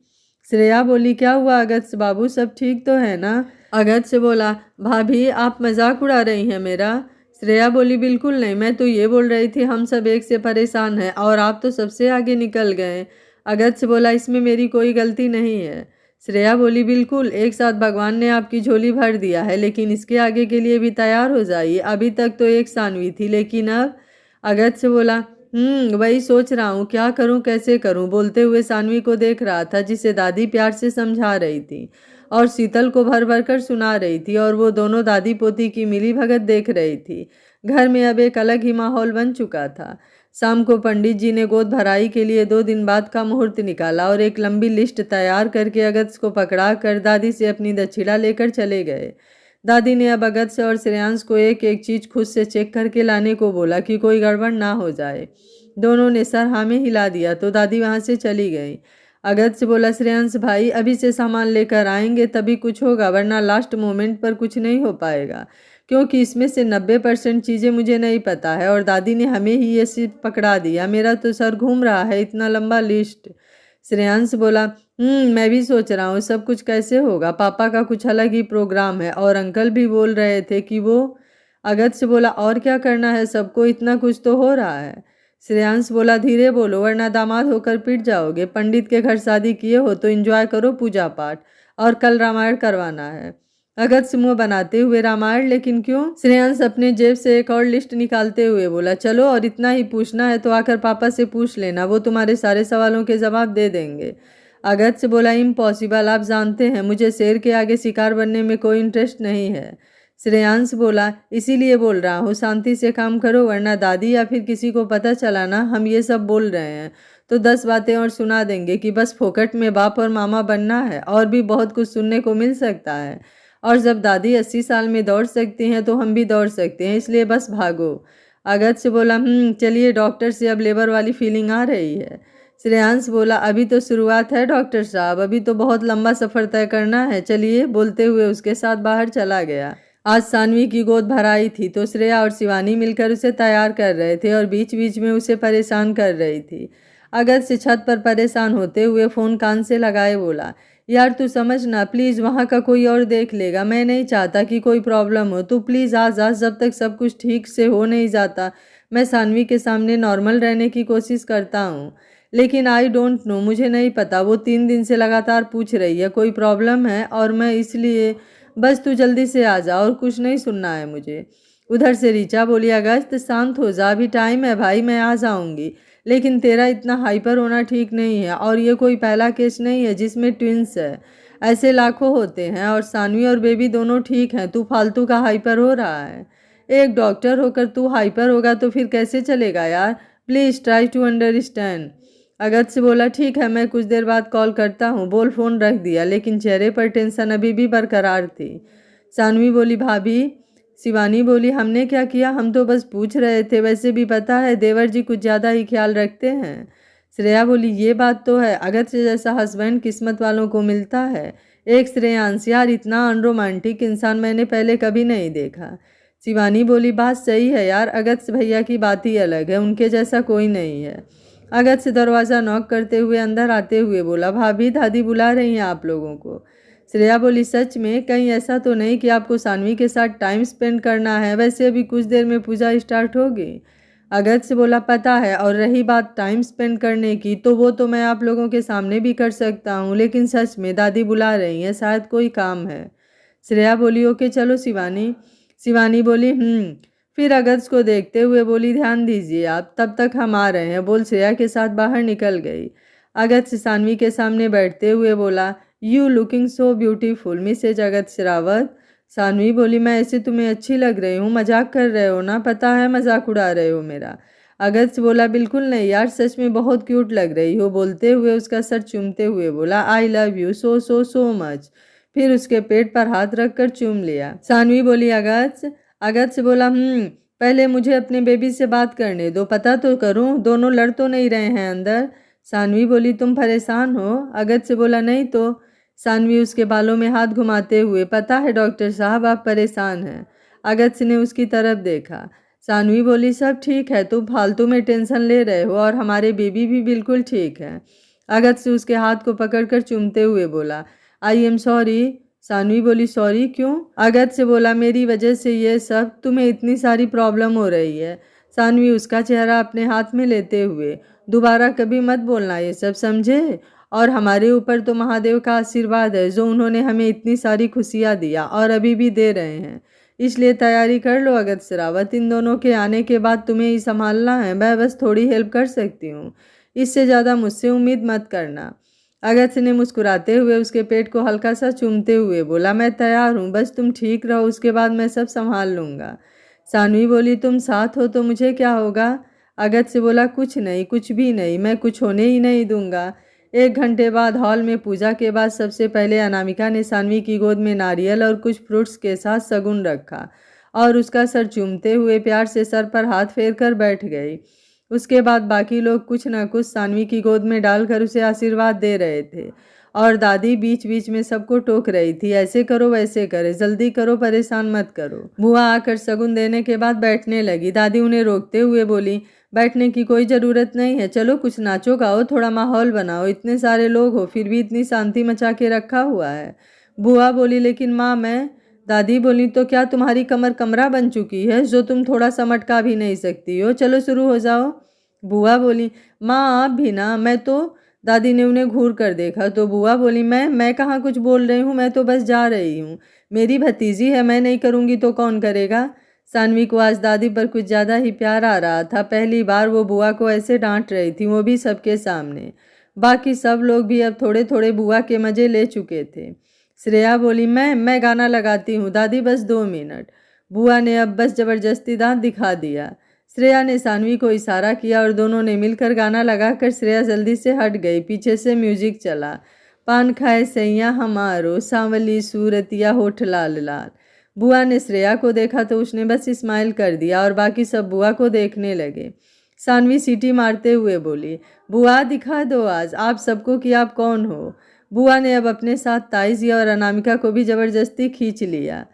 श्रेया बोली, क्या हुआ अगस्त बाबू, सब ठीक तो है ना? अगस्त से बोला, भाभी आप मजाक उड़ा रही हैं मेरा? श्रेया बोली, बिल्कुल नहीं, मैं तो ये बोल रही थी हम सब एक से परेशान हैं और आप तो सबसे आगे निकल गए। अगस्त से बोला, इसमें मेरी कोई गलती नहीं है। श्रेया बोली, बिल्कुल, एक साथ भगवान ने आपकी झोली भर दिया है, लेकिन इसके आगे के लिए भी तैयार हो जाइए। अभी तक तो एक सानवी थी, लेकिन अब। अगस्त से बोला, वही सोच रहा हूँ, क्या करूँ कैसे करूँ। बोलते हुए सानवी को देख रहा था जिसे दादी प्यार से समझा रही थी और शीतल को भर भर कर सुना रही थी, और वो दोनों दादी पोती की मिली भगत देख रही थी। घर में अब एक अलग ही माहौल बन चुका था। शाम को पंडित जी ने गोद भराई के लिए 2 दिन बाद का मुहूर्त निकाला और एक लंबी लिस्ट तैयार करके अगस्त को पकड़ा कर दादी से अपनी दक्षिणा लेकर चले गए। दादी ने अब अगस्त और श्रेयांश को एक एक चीज खुद से चेक करके लाने को बोला कि कोई गड़बड़ ना हो जाए। दोनों ने सर हाँ में हिला दिया तो दादी वहां से चली गई। अगस्त से बोला, श्रेयांश भाई अभी से सामान लेकर आएंगे तभी कुछ होगा, वरना लास्ट मोमेंट पर कुछ नहीं हो पाएगा, क्योंकि इसमें से 90% चीज़ें मुझे नहीं पता है और दादी ने हमें ही ये सिर्फ पकड़ा दिया। मेरा तो सर घूम रहा है, इतना लंबा लिस्ट। श्रेयांश बोला, मैं भी सोच रहा हूँ सब कुछ कैसे होगा, पापा का कुछ अलग ही प्रोग्राम है और अंकल भी बोल रहे थे कि वो। अगस्त से बोला, और क्या करना है सबको, इतना कुछ तो हो रहा है। श्रेयांश बोला, धीरे बोलो वरना दामाद होकर पिट जाओगे, पंडित के घर शादी किए हो तो एंजॉय करो पूजा पाठ, और कल रामायण करवाना है। अगस्त मुंह बनाते हुए, रामायण, लेकिन क्यों? श्रेयांश अपने जेब से एक और लिस्ट निकालते हुए बोला, चलो, और इतना ही पूछना है तो आकर पापा से पूछ लेना, वो तुम्हारे सारे सवालों के जवाब दे देंगे। अगस्त से बोला, इम्पॉसिबल, आप जानते हैं मुझे शेर के आगे शिकार बनने में कोई इंटरेस्ट नहीं है। श्रेयांश बोला, इसीलिए बोल रहा हूँ शांति से काम करो, वरना दादी या फिर किसी को पता चला ना हम ये सब बोल रहे हैं तो 10 बातें और सुना देंगे कि बस फोकट में बाप और मामा बनना है, और भी बहुत कुछ सुनने को मिल सकता है। और जब दादी 80 साल में दौड़ सकती हैं तो हम भी दौड़ सकते हैं, इसलिए बस भागो। अगस्त से बोला, चलिए, डॉक्टर से अब लेबर वाली फीलिंग आ रही है। श्रेयांश बोला, अभी तो शुरुआत है डॉक्टर साहब, अभी तो बहुत लंबा सफ़र तय करना है, चलिए, बोलते हुए उसके साथ बाहर चला गया। आज सानवी की गोद भराई थी तो श्रेया और शिवानी मिलकर उसे तैयार कर रहे थे और बीच बीच में उसे परेशान कर रही थी। अगस्त से छत पर परेशान होते हुए फ़ोन कान से लगाए बोला, यार तू समझ ना प्लीज़, वहाँ का कोई और देख लेगा, मैं नहीं चाहता कि कोई प्रॉब्लम हो, तू प्लीज़ आ जा, जब तक सब कुछ ठीक से हो नहीं जाता मैं सानवी के सामने नॉर्मल रहने की कोशिश करता हूँ, लेकिन आई डोंट नो, मुझे नहीं पता, वो 3 दिन से लगातार पूछ रही है कोई प्रॉब्लम है, और मैं इसलिए, बस तू जल्दी से आ जा और कुछ नहीं सुनना है मुझे। उधर से ऋचा बोली, अगस्त शांत हो जा, अभी टाइम है भाई, मैं आ जाऊंगी, लेकिन तेरा इतना हाइपर होना ठीक नहीं है, और ये कोई पहला केस नहीं है जिसमें ट्विंस है, ऐसे लाखों होते हैं, और सानवी और बेबी दोनों ठीक हैं, तू फालतू का हाइपर हो रहा है। एक डॉक्टर होकर तू हाइपर होगा तो फिर कैसे चलेगा यार, प्लीज़ ट्राई टू अंडरस्टैंड। अगस्त से बोला, ठीक है, मैं कुछ देर बाद कॉल करता हूँ, बोल फ़ोन रख दिया, लेकिन चेहरे पर टेंशन अभी भी बरकरार थी। सानवी बोली, भाभी। शिवानी बोली, हमने क्या किया, हम तो बस पूछ रहे थे, वैसे भी पता है देवर जी कुछ ज़्यादा ही ख्याल रखते हैं। श्रेया बोली, ये बात तो है, अगस्त जैसा हस्बैंड किस्मत वालों को मिलता है। एक श्रेयांश, यार इतना अनरोमांटिक इंसान मैंने पहले कभी नहीं देखा। शिवानी बोली, बात सही है यार, अगस्त भैया की बात ही अलग है, उनके जैसा कोई नहीं है। अगस्त से दरवाज़ा नॉक करते हुए अंदर आते हुए बोला, भाभी दादी बुला रही हैं आप लोगों को। श्रेया बोली, सच में? कहीं ऐसा तो नहीं कि आपको सानवी के साथ टाइम स्पेंड करना है, वैसे अभी कुछ देर में पूजा स्टार्ट होगी। अगस्त से बोला, पता है, और रही बात टाइम स्पेंड करने की तो वो तो मैं आप लोगों के सामने भी कर सकता हूँ, लेकिन सच में दादी बुला रही हैं, शायद कोई काम है। श्रेया बोली, ओके चलो शिवानी। शिवानी बोली, फिर अगस्त को देखते हुए बोली, ध्यान दीजिए आप, तब तक हम आ रहे हैं, बोल श्रेया के साथ बाहर निकल गई। अगस्त सानवी के सामने बैठते हुए बोला, you looking so beautiful Mrs Agast Sherawat. Saanvi बोली, मैं ऐसे तुम्हें अच्छी लग रही हूँ, मजाक कर रहे हो ना, पता है मजाक उड़ा रहे हो मेरा। अगस्त बोला, बिल्कुल नहीं यार, सच में बहुत क्यूट लग रही हो, बोलते हुए उसका सर चूमते हुए बोला, I love you so so so much. फिर उसके पेट पर हाथ रखकर चूम लिया। सानवी बोली, अगस्त। अगस्त बोला, पहले मुझे अपने बेबी से बात करने दो, पता तो करूं दोनों लड़ तो नहीं रहे हैं अंदर। सानवी बोली तुम परेशान हो? अगस्त बोला नहीं तो। सानवी उसके बालों में हाथ घुमाते हुए, पता है डॉक्टर साहब आप परेशान हैं। अगस्त ने उसकी तरफ देखा। सानवी बोली सब ठीक है, तुम फालतू में टेंशन ले रहे हो और हमारे बेबी भी बिल्कुल ठीक है। अगस्त उसके हाथ को पकड़कर चूमते हुए बोला आई एम सॉरी। सानवी बोली सॉरी क्यों? अगस्त से बोला मेरी वजह से ये सब, तुम्हें इतनी सारी प्रॉब्लम हो रही है। सानवी उसका चेहरा अपने हाथ में लेते हुए, दोबारा कभी मत बोलना ये सब, समझे? और हमारे ऊपर तो महादेव का आशीर्वाद है जो उन्होंने हमें इतनी सारी खुशियाँ दिया और अभी भी दे रहे हैं, इसलिए तैयारी कर लो अगस्त रावत। इन दोनों के आने के बाद तुम्हें ही संभालना है, मैं बस थोड़ी हेल्प कर सकती हूँ, इससे ज़्यादा मुझसे उम्मीद मत करना। अगस्त ने मुस्कुराते हुए उसके पेट को हल्का सा चूमते हुए बोला मैं तैयार हूँ, बस तुम ठीक रहो, उसके बाद मैं सब संभाल लूँगा। सानवी बोली तुम साथ हो तो मुझे क्या होगा? अगस्त से बोला कुछ नहीं, कुछ भी नहीं, मैं कुछ होने ही नहीं दूंगा। 1 घंटे बाद हॉल में पूजा के बाद सबसे पहले अनामिका ने सानवी की गोद में नारियल और कुछ फ्रूट्स के साथ शगुन रखा और उसका सर चूमते हुए प्यार से सर पर हाथ फेर कर बैठ गई। उसके बाद बाकी लोग कुछ न कुछ सानवी की गोद में डालकर उसे आशीर्वाद दे रहे थे और दादी बीच बीच में सबको टोक रही थी ऐसे करो वैसे करे, जल्दी करो, परेशान मत करो। बुआ आकर शगुन देने के बाद बैठने लगी। दादी उन्हें रोकते हुए बोली बैठने की कोई ज़रूरत नहीं है, चलो कुछ नाचो गाओ, थोड़ा माहौल बनाओ, इतने सारे लोग हो फिर भी इतनी शांति मचा के रखा हुआ है। बुआ बोली लेकिन माँ मैं। दादी बोली तो क्या तुम्हारी कमर कमरा बन चुकी है जो तुम थोड़ा सा मटका भी नहीं सकती हो? चलो शुरू हो जाओ। बुआ बोली माँ आप भी ना, मैं तो। दादी ने उन्हें घूर कर देखा तो बुआ बोली मैं कहाँ कुछ बोल रही हूँ, मैं तो बस जा रही हूँ, मेरी भतीजी है, मैं नहीं करूँगी तो कौन करेगा? सानवी को आज दादी पर कुछ ज़्यादा ही प्यार आ रहा था। पहली बार वो बुआ को ऐसे डांट रही थी, वो भी सबके सामने। बाकी सब लोग भी अब थोड़े थोड़े बुआ के मज़े ले चुके थे। श्रेया बोली मैं गाना लगाती हूँ दादी, बस 2 मिनट। बुआ ने अब बस ज़बरदस्ती दांत दिखा दिया। श्रेया ने सानवी को इशारा किया और दोनों ने मिलकर गाना लगाकर श्रेया जल्दी से हट गई। पीछे से म्यूजिक चला, पान खाए सैया हमारो, सांवली सूरतिया होठ लाल लाल। बुआ ने श्रेया को देखा तो उसने बस स्माइल कर दिया और बाकी सब बुआ को देखने लगे। सानवी सीटी मारते हुए बोली बुआ दिखा दो आज आप सबको कि आप कौन हो। बुआ ने अब अपने साथ ताईजी और अनामिका को भी ज़बरदस्ती खींच लिया।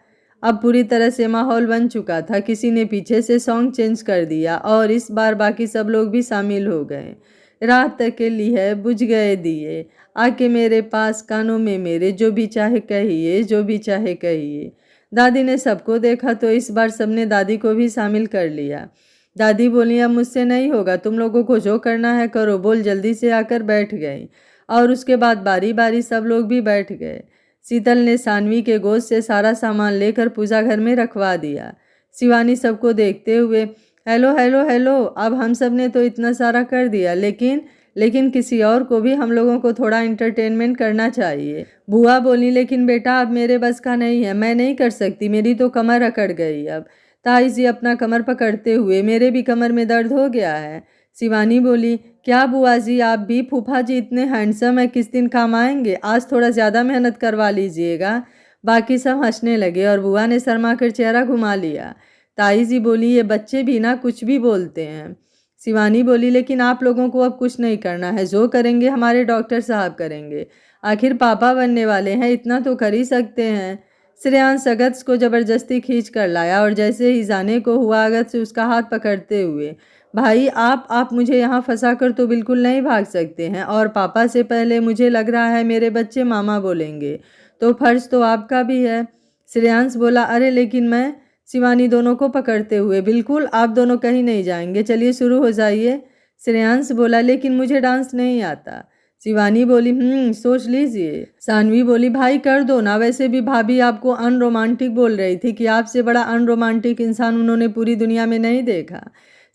अब पूरी तरह से माहौल बन चुका था। किसी ने पीछे से सॉन्ग चेंज कर दिया और इस बार बाकी सब लोग भी शामिल हो गए। रात अकेली है बुझ गए दिए, आके मेरे पास कानों में मेरे, जो भी चाहे कहिए, जो भी चाहे कहिए। दादी ने सबको देखा तो इस बार सबने दादी को भी शामिल कर लिया। दादी बोली अब मुझसे नहीं होगा, तुम लोगों को जो करना है करो, बोल जल्दी से आकर बैठ गई और उसके बाद बारी बारी सब लोग भी बैठ गए। शीतल ने सानवी के गोद से सारा सामान लेकर पूजा घर में रखवा दिया। शिवानी सबको देखते हुए हेलो हेलो हेलो, अब हम सब ने तो इतना सारा कर दिया, लेकिन किसी और को भी हम लोगों को थोड़ा इंटरटेनमेंट करना चाहिए। बुआ बोली लेकिन बेटा अब मेरे बस का नहीं है, मैं नहीं कर सकती, मेरी तो कमर अकड़ गई। अब ताई जी अपना कमर पकड़ते हुए मेरे भी कमर में दर्द हो गया है। शिवानी बोली क्या बुआ जी आप भी? फूफा जी इतने हैंडसम है, किस दिन काम आएंगे, आज थोड़ा ज़्यादा मेहनत करवा लीजिएगा। बाकी सब हंसने लगे और बुआ ने शर्मा कर चेहरा घुमा लिया। ताई जी बोली ये बच्चे भी ना कुछ भी बोलते हैं। शिवानी बोली लेकिन आप लोगों को अब कुछ नहीं करना है, जो करेंगे हमारे डॉक्टर साहब करेंगे, आखिर पापा बनने वाले हैं, इतना तो कर ही सकते हैं। श्रेयांश अगस्त को ज़बरदस्ती खींच कर लाया और जैसे ही जाने को हुआ अगस्त से उसका हाथ पकड़ते हुए भाई आप मुझे यहाँ फंसा कर तो बिल्कुल नहीं भाग सकते हैं, और पापा से पहले मुझे लग रहा है मेरे बच्चे मामा बोलेंगे, तो फर्ज तो आपका भी है। श्रेयांश बोला अरे लेकिन मैं। शिवानी दोनों को पकड़ते हुए बिल्कुल आप दोनों कहीं नहीं जाएंगे, चलिए शुरू हो जाइए। श्रेयांश बोला लेकिन मुझे डांस नहीं आता। शिवानी बोली सोच लीजिए। सानवी बोली भाई कर दो ना, वैसे भी भाभी आपको अनरोमांटिक बोल रही थी कि आपसे बड़ा अनरोमांटिक इंसान उन्होंने पूरी दुनिया में नहीं देखा।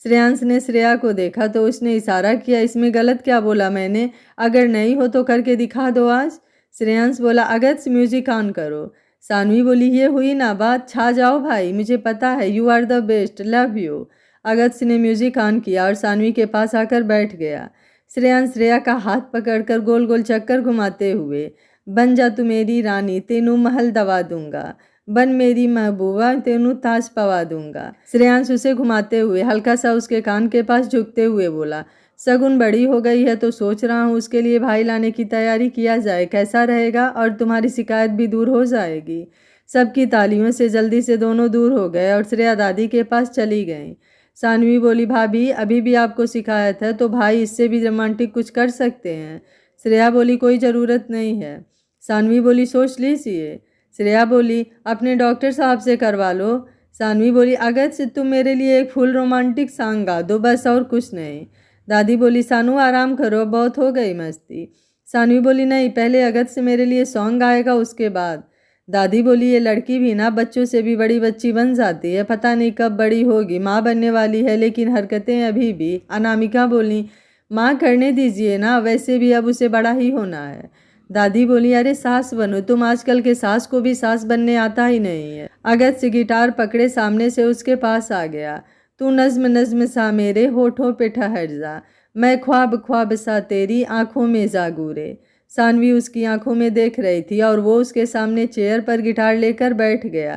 श्रेयांश ने श्रेया को देखा तो उसने इशारा किया इसमें गलत क्या बोला मैंने, अगर नहीं हो तो करके दिखा दो आज। श्रेयांश बोला अगस्त म्यूजिक ऑन करो। सानवी बोली ये हुई ना बात, छा जाओ भाई, मुझे पता है you are the best, love you. Agast ने म्यूजिक ऑन किया और सानवी के पास आकर बैठ गया। श्रेयांश श्रेया का हाथ पकड़कर गोल गोल चक्कर घुमाते हुए बन जा तू मेरी रानी, तेनू महल दवा दूंगा, बन मेरी महबूबा, तेनू ताज पवा दूंगा। श्रेयांश उसे घुमाते हुए हल्का सा उसके कान के पास झुकते हुए बोला, शगुन बड़ी हो गई है तो सोच रहा हूँ उसके लिए भाई लाने की तैयारी किया जाए, कैसा रहेगा? और तुम्हारी शिकायत भी दूर हो जाएगी। सबकी तालियों से जल्दी से दोनों दूर हो गए और श्रेया दादी के पास चली गई। सानवी बोली, भाभी अभी भी आपको शिकायत है तो भाई इससे भी रोमांटिक कुछ कर सकते हैं। श्रेया बोली, कोई ज़रूरत नहीं है। सानवी बोली, सोच लीजिए। श्रेया बोली, अपने डॉक्टर साहब से करवा लो। सानवी बोली, अगर से तुम मेरे लिए एक फुल रोमांटिक सॉन्ग गा दो बस, और कुछ नहीं। दादी बोली, सानू आराम करो, बहुत हो गई मस्ती। सानवी बोली, नहीं, पहले अगस्त से मेरे लिए सॉन्ग गाएगा उसके बाद। दादी बोली, ये लड़की भी ना बच्चों से भी बड़ी बच्ची बन जाती है, पता नहीं कब बड़ी होगी, माँ बनने वाली है लेकिन हरकतें अभी भी। अनामिका बोली, माँ करने दीजिए ना, वैसे भी अब उसे बड़ा ही होना है। दादी बोली, अरे सास बनो तुम, आजकल के सास को भी सास बनने आता ही नहीं है। अगस्त गिटार पकड़े सामने से उसके पास आ गया। तू नज्म नज्म सा मेरे होठों पे ठहर जा, मैं ख्वाब ख्वाब सा तेरी आंखों में जागूरे। सानवी उसकी आंखों में देख रही थी और वो उसके सामने चेयर पर गिटार लेकर बैठ गया।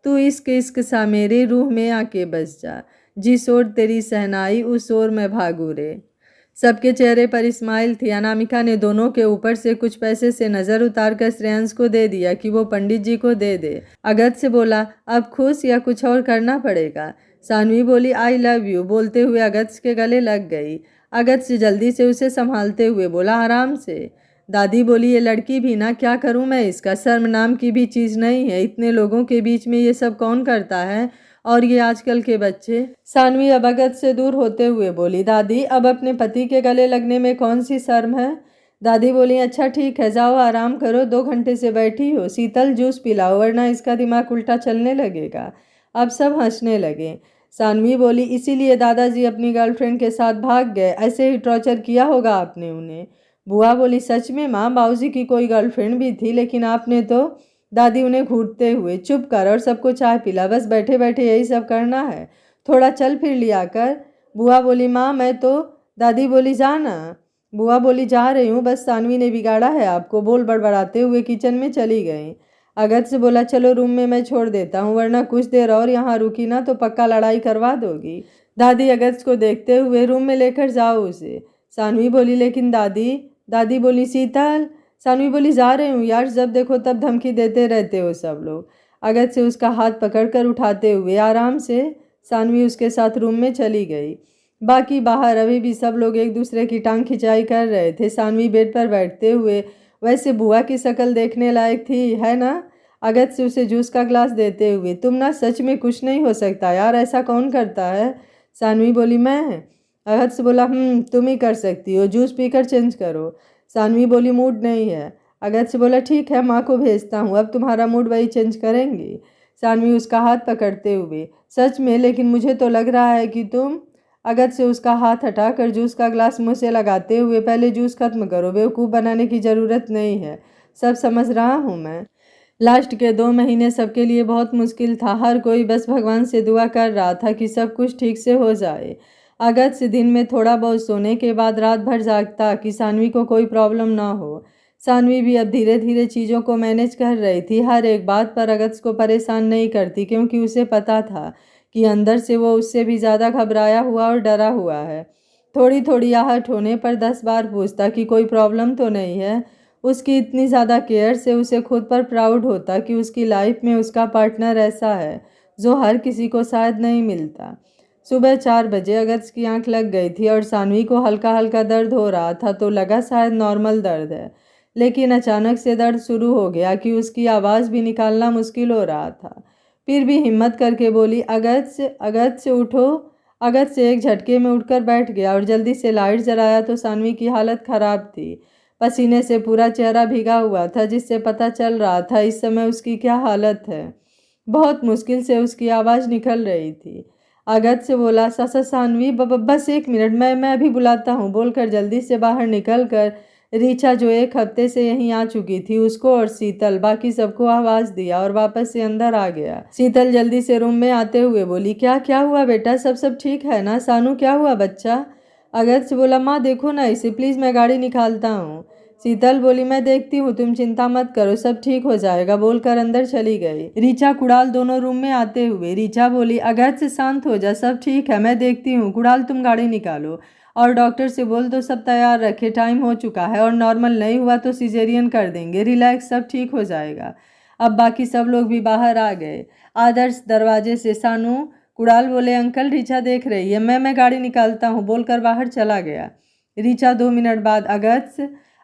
तू इश्क इश्क सा मेरे रूह में आके बस जा, जिस ओर तेरी सहनाई उस ओर मैं भागू रे। सबके चेहरे पर स्माइल थी। अनामिका ने दोनों के ऊपर से कुछ पैसे से नज़र उतार कर श्रेयांश को दे दिया कि वो पंडित जी को दे दे। अगस्त से बोला, अब खुश या कुछ और करना पड़ेगा? सानवी बोली, आई लव यू बोलते हुए अगस्त के गले लग गई। अगस्त जल्दी से उसे संभालते हुए बोला, आराम से। दादी बोली, ये लड़की भी ना, क्या करूं मैं इसका? शर्म नाम की भी चीज़ नहीं है, इतने लोगों के बीच में ये सब कौन करता है? और ये आजकल के बच्चे। सानवी अब अगस्त से दूर होते हुए बोली, दादी अब अपने पति के गले लगने में कौन सी शर्म है? दादी बोली, अच्छा ठीक है, जाओ आराम करो, 2 घंटे से बैठी हो, शीतल जूस पिलाओ वरना इसका दिमाग उल्टा चलने लगेगा। अब सब हंसने लगे। सानवी बोली, इसीलिए दादाजी अपनी गर्लफ्रेंड के साथ भाग गए, ऐसे ही टॉर्चर किया होगा आपने उन्हें। बुआ बोली, सच में माँ, बाबूजी की कोई गर्लफ्रेंड भी थी लेकिन आपने तो। दादी उन्हें घूरते हुए, चुप कर और सबको चाय पिला, बस बैठे बैठे यही सब करना है, थोड़ा चल फिर लिया कर। बुआ बोली, माँ मैं तो। दादी बोली, जा ना। बुआ बोली, जा रही हूँ, बस सानवी ने बिगाड़ा है आपको, बोल बड़बड़ाते हुए किचन में चली गई। अगस्त से बोला, चलो रूम में मैं छोड़ देता हूँ, वरना कुछ देर और यहाँ रुकी ना तो पक्का लड़ाई करवा दोगी। दादी अगस्त को देखते हुए, रूम में लेकर जाओ उसे। सानवी बोली, लेकिन दादी। दादी बोली, शीतल। सानवी बोली, जा रही हूँ यार, जब देखो तब धमकी देते रहते हो सब लोग। अगस्त से उसका हाथ पकड़कर उठाते हुए आराम से सानवी उसके साथ रूम में चली गई। बाकी बाहर अभी भी सब लोग एक दूसरे की टांग खिंचाई कर रहे थे। सानवी बेड पर बैठते हुए, वैसे बुआ की शक्ल देखने लायक थी, है ना? अगस्त से उसे जूस का ग्लास देते हुए, तुम ना सच में कुछ नहीं हो सकता यार, ऐसा कौन करता है? सानवी बोली, मैं। अगस्त से बोला, तुम ही कर सकती हो, जूस पीकर चेंज करो। सानवी बोली, मूड नहीं है। अगस्त से बोला, ठीक है, माँ को भेजता हूँ, अब तुम्हारा मूड वही चेंज करेंगी। सानवी उसका हाथ पकड़ते हुए, सच में, लेकिन मुझे तो लग रहा है कि तुम। अगस्त से उसका हाथ हटाकर जूस का ग्लास मुँह से लगाते हुए, पहले जूस खत्म करो, बेवकूफ़ बनाने की ज़रूरत नहीं है, सब समझ रहा हूँ मैं। लास्ट के 2 महीने सबके लिए बहुत मुश्किल था। हर कोई बस भगवान से दुआ कर रहा था कि सब कुछ ठीक से हो जाए। अगस्त से दिन में थोड़ा बहुत सोने के बाद रात भर जागता कि सानवी को कोई प्रॉब्लम ना हो। सानवी भी अब धीरे धीरे चीज़ों को मैनेज कर रही थी, हर एक बात पर अगस्त को परेशान नहीं करती, क्योंकि उसे पता था कि अंदर से वो उससे भी ज़्यादा घबराया हुआ और डरा हुआ है। थोड़ी थोड़ी आहट होने पर 10 बार पूछता कि कोई प्रॉब्लम तो नहीं है। उसकी इतनी ज़्यादा केयर से उसे खुद पर प्राउड होता कि उसकी लाइफ में उसका पार्टनर ऐसा है जो हर किसी को शायद नहीं मिलता। सुबह 4 बजे अगस्त की आंख लग गई थी और सानवी को हल्का हल्का दर्द हो रहा था, तो लगा शायद नॉर्मल दर्द है, लेकिन अचानक से दर्द शुरू हो गया कि उसकी आवाज़ भी निकालना मुश्किल हो रहा था। फिर भी हिम्मत करके बोली, अगस्त से उठो। अगस्त से एक झटके में उठकर बैठ गया और जल्दी से लाइट जलाया तो सानवी की हालत ख़राब थी। पसीने से पूरा चेहरा भीगा हुआ था, जिससे पता चल रहा था इस समय उसकी क्या हालत है। बहुत मुश्किल से उसकी आवाज़ निकल रही थी। अगस्त से बोला, सानवी, बस 1 मिनट, मैं अभी बुलाता हूँ, बोलकर जल्दी से बाहर निकल कर रीचा, जो 1 हफ्ते से यहीं आ चुकी थी, उसको और शीतल, बाकी सबको आवाज़ दिया और वापस से अंदर आ गया। शीतल जल्दी से रूम में आते हुए बोली, क्या हुआ बेटा, सब ठीक है ना? सानू, क्या हुआ बच्चा? अगस्त से बोला, माँ देखो ना इसे, प्लीज़, मैं गाड़ी निकालता हूँ। शीतल बोली, मैं देखती हूँ, तुम चिंता मत करो, सब ठीक हो जाएगा, बोलकर अंदर चली गई। ऋचा कुणाल दोनों रूम में आते हुए ऋचा बोली, अगस्त शांत हो जा, सब ठीक है, मैं देखती हूँ। कुणाल तुम गाड़ी निकालो और डॉक्टर से बोल दो सब तैयार रखे, टाइम हो चुका है और नॉर्मल नहीं हुआ तो सिजेरियन कर देंगे, रिलैक्स, सब ठीक हो जाएगा। अब बाकी सब लोग भी बाहर आ गए। आदर्श दरवाजे से, सानू। कुणाल बोले, अंकल ऋचा देख रही है, मैं गाड़ी निकालता हूँ, बोलकर बाहर चला गया। ऋचा 2 मिनट बाद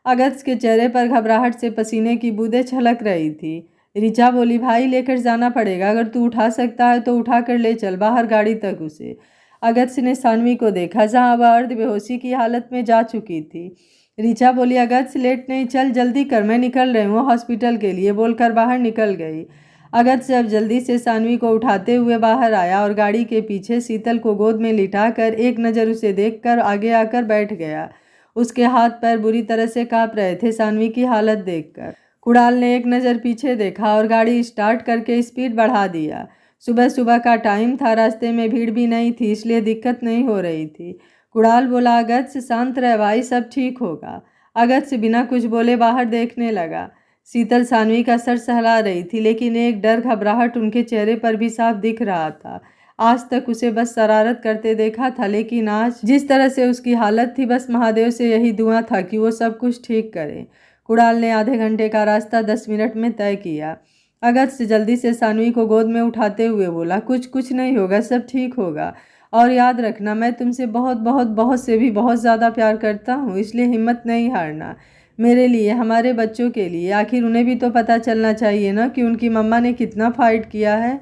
अगस्त के चेहरे पर घबराहट से पसीने की बूंदें छलक रही थी। ऋचा बोली, भाई लेकर जाना पड़ेगा, अगर तू उठा सकता है तो उठा कर ले चल बाहर गाड़ी तक उसे। अगस्त ने सानवी को देखा जहां वह अर्ध बेहोशी की हालत में जा चुकी थी। ऋचा बोली, अगस्त लेट नहीं, चल जल्दी कर, मैं निकल रही हूँ हॉस्पिटल के लिए, बोलकर बाहर निकल गई। अगस्त जब जल्दी से सानवी को उठाते हुए बाहर आया और गाड़ी के पीछे शीतल को गोद में लिटाकर एक नज़र उसे देखकर आगे आकर बैठ गया। उसके हाथ पैर बुरी तरह से कांप रहे थे सानवी की हालत देखकर। कुणाल ने एक नज़र पीछे देखा और गाड़ी स्टार्ट करके स्पीड बढ़ा दिया। सुबह सुबह का टाइम था, रास्ते में भीड़ भी नहीं थी, इसलिए दिक्कत नहीं हो रही थी। कुणाल बोला, अगस्त शांत रह भाई, सब ठीक होगा। अगस्त बिना कुछ बोले बाहर देखने लगा। शीतल सानवी का सर सहला रही थी, लेकिन एक डर घबराहट उनके चेहरे पर भी साफ दिख रहा था। आज तक उसे बस शरारत करते देखा था, लेकिन आज जिस तरह से उसकी हालत थी, बस महादेव से यही दुआ था कि वो सब कुछ ठीक करे। कुणाल ने आधे घंटे का रास्ता 10 मिनट में तय किया। अगस्त जल्दी से सानवी को गोद में उठाते हुए बोला, कुछ नहीं होगा, सब ठीक होगा। और याद रखना, मैं तुमसे बहुत बहुत बहुत से भी बहुत ज़्यादा प्यार करता हूँ, इसलिए हिम्मत नहीं हारना। मेरे लिए, हमारे बच्चों के लिए, आखिर उन्हें भी तो पता चलना चाहिए ना कि उनकी मम्मा ने कितना फाइट किया है।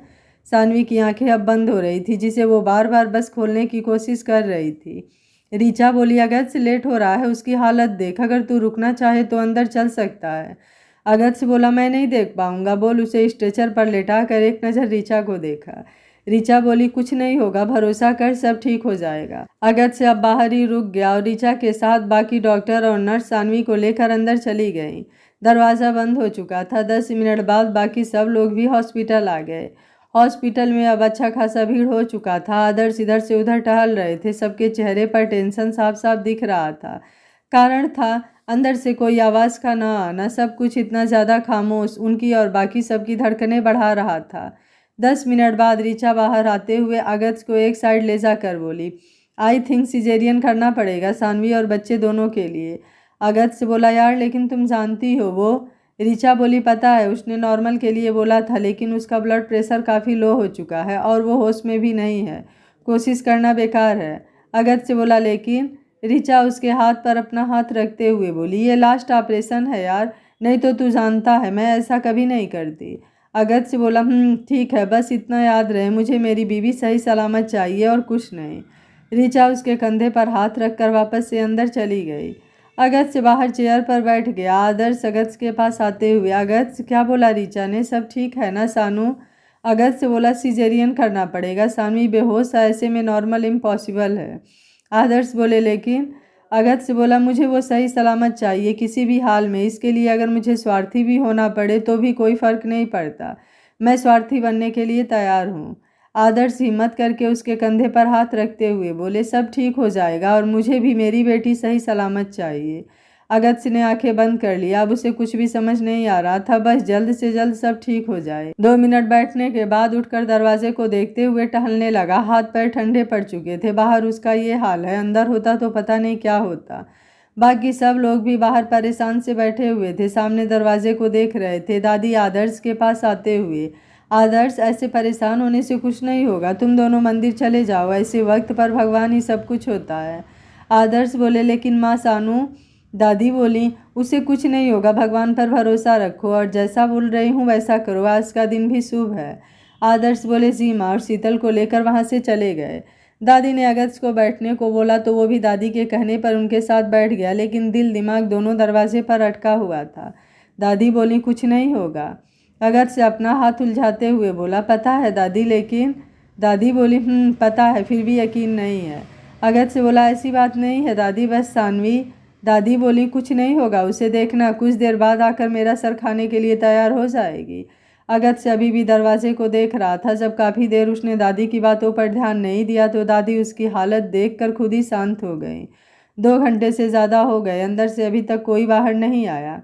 सानवी की आंखें अब बंद हो रही थी, जिसे वो बार बार बस खोलने की कोशिश कर रही थी। ऋचा बोली, अगस्त लेट हो रहा है, उसकी हालत देख, अगर तू रुकना चाहे तो अंदर चल सकता है। अगस्त बोला, मैं नहीं देख पाऊंगा, बोल उसे स्ट्रेचर पर लेटा कर एक नज़र ऋचा को देखा। ऋचा बोली, कुछ नहीं होगा, भरोसा कर, सब ठीक हो जाएगा। अगस्त से अब बाहर ही रुक गया और ऋचा के साथ बाकी डॉक्टर और नर्स सानवी को लेकर अंदर चली गई। दरवाज़ा बंद हो चुका था। 10 मिनट बाद बाकी सब लोग भी हॉस्पिटल आ गए। हॉस्पिटल में अब अच्छा खासा भीड़ हो चुका था। आदर्श इधर से उधर टहल रहे थे, सबके चेहरे पर टेंशन साफ साफ दिख रहा था। कारण था अंदर से कोई आवाज़ का ना आना, सब कुछ इतना ज़्यादा खामोश उनकी और बाकी सबकी धड़कनें बढ़ा रहा था। 10 मिनट बाद ऋचा बाहर आते हुए अगस्त को एक साइड ले जाकर बोली, आई थिंक सिजेरियन करना पड़ेगा सानवी और बच्चे दोनों के लिए। अगस्त से बोला, यार लेकिन तुम जानती हो वो। ऋचा बोली, पता है, उसने नॉर्मल के लिए बोला था, लेकिन उसका ब्लड प्रेशर काफ़ी लो हो चुका है और वो होश में भी नहीं है, कोशिश करना बेकार है। अगस्त से बोला, लेकिन ऋचा उसके हाथ पर अपना हाथ रखते हुए बोली, ये लास्ट ऑपरेशन है यार, नहीं तो तू जानता है मैं ऐसा कभी नहीं करती। अगस्त से बोला, ठीक है, बस इतना याद रहे, मुझे मेरी बीवी सही सलामत चाहिए और कुछ नहीं। ऋचा उसके कंधे पर हाथ रखकर वापस से अंदर चली गई। अगस्त से बाहर चेयर पर बैठ गया। आदर्श अगस्त के पास आते हुए, अगस्त क्या बोला ऋचा ने, सब ठीक है ना सानू? अगस्त से बोला, सिजेरियन करना पड़ेगा, सानवी बेहोश है, ऐसे में नॉर्मल इम्पॉसिबल है। आदर्श बोले, लेकिन? अगस्त से बोला, मुझे वो सही सलामत चाहिए किसी भी हाल में, इसके लिए अगर मुझे स्वार्थी भी होना पड़े तो भी कोई फ़र्क नहीं पड़ता, मैं स्वार्थी बनने के लिए तैयार हूँ। आदर्श हिम्मत करके उसके कंधे पर हाथ रखते हुए बोले, सब ठीक हो जाएगा और मुझे भी मेरी बेटी सही सलामत चाहिए। अगस्त ने आंखें बंद कर लिया। अब उसे कुछ भी समझ नहीं आ रहा था, बस जल्द से जल्द सब ठीक हो जाए। 2 मिनट बैठने के बाद उठकर दरवाजे को देखते हुए टहलने लगा। हाथ पैर ठंडे पड़ चुके थे। बाहर उसका ये हाल है, अंदर होता तो पता नहीं क्या होता। बाकी सब लोग भी बाहर परेशान से बैठे हुए थे, सामने दरवाजे को देख रहे थे। दादी आदर्श के पास आते हुए, आदर्श ऐसे परेशान होने से कुछ नहीं होगा, तुम दोनों मंदिर चले जाओ, ऐसे वक्त पर भगवान ही सब कुछ होता है। आदर्श बोले, लेकिन माँ सानू? दादी बोली, उसे कुछ नहीं होगा, भगवान पर भरोसा रखो और जैसा बोल रही हूँ वैसा करो, आज का दिन भी शुभ है। आदर्श बोले, जी माँ, और शीतल को लेकर वहाँ से चले गए। दादी ने अगस्त को बैठने को बोला तो वो भी दादी के कहने पर उनके साथ बैठ गया, लेकिन दिल दिमाग दोनों दरवाजे पर अटका हुआ था। दादी बोली, कुछ नहीं होगा। अगस्त से अपना हाथ उलझाते हुए बोला, पता है दादी, लेकिन? दादी बोली, पता है, फिर भी यकीन नहीं है। अगस्त से बोला, ऐसी बात नहीं है दादी, बस सानवी। दादी बोली, कुछ नहीं होगा, उसे देखना, कुछ देर बाद आकर मेरा सर खाने के लिए तैयार हो जाएगी। अगस्त से अभी भी दरवाजे को देख रहा था। जब काफ़ी देर उसने दादी की बातों पर ध्यान नहीं दिया तो दादी उसकी हालत देखकर खुद ही शांत हो गई। 2 घंटे से ज़्यादा हो गए, अंदर से अभी तक कोई बाहर नहीं आया।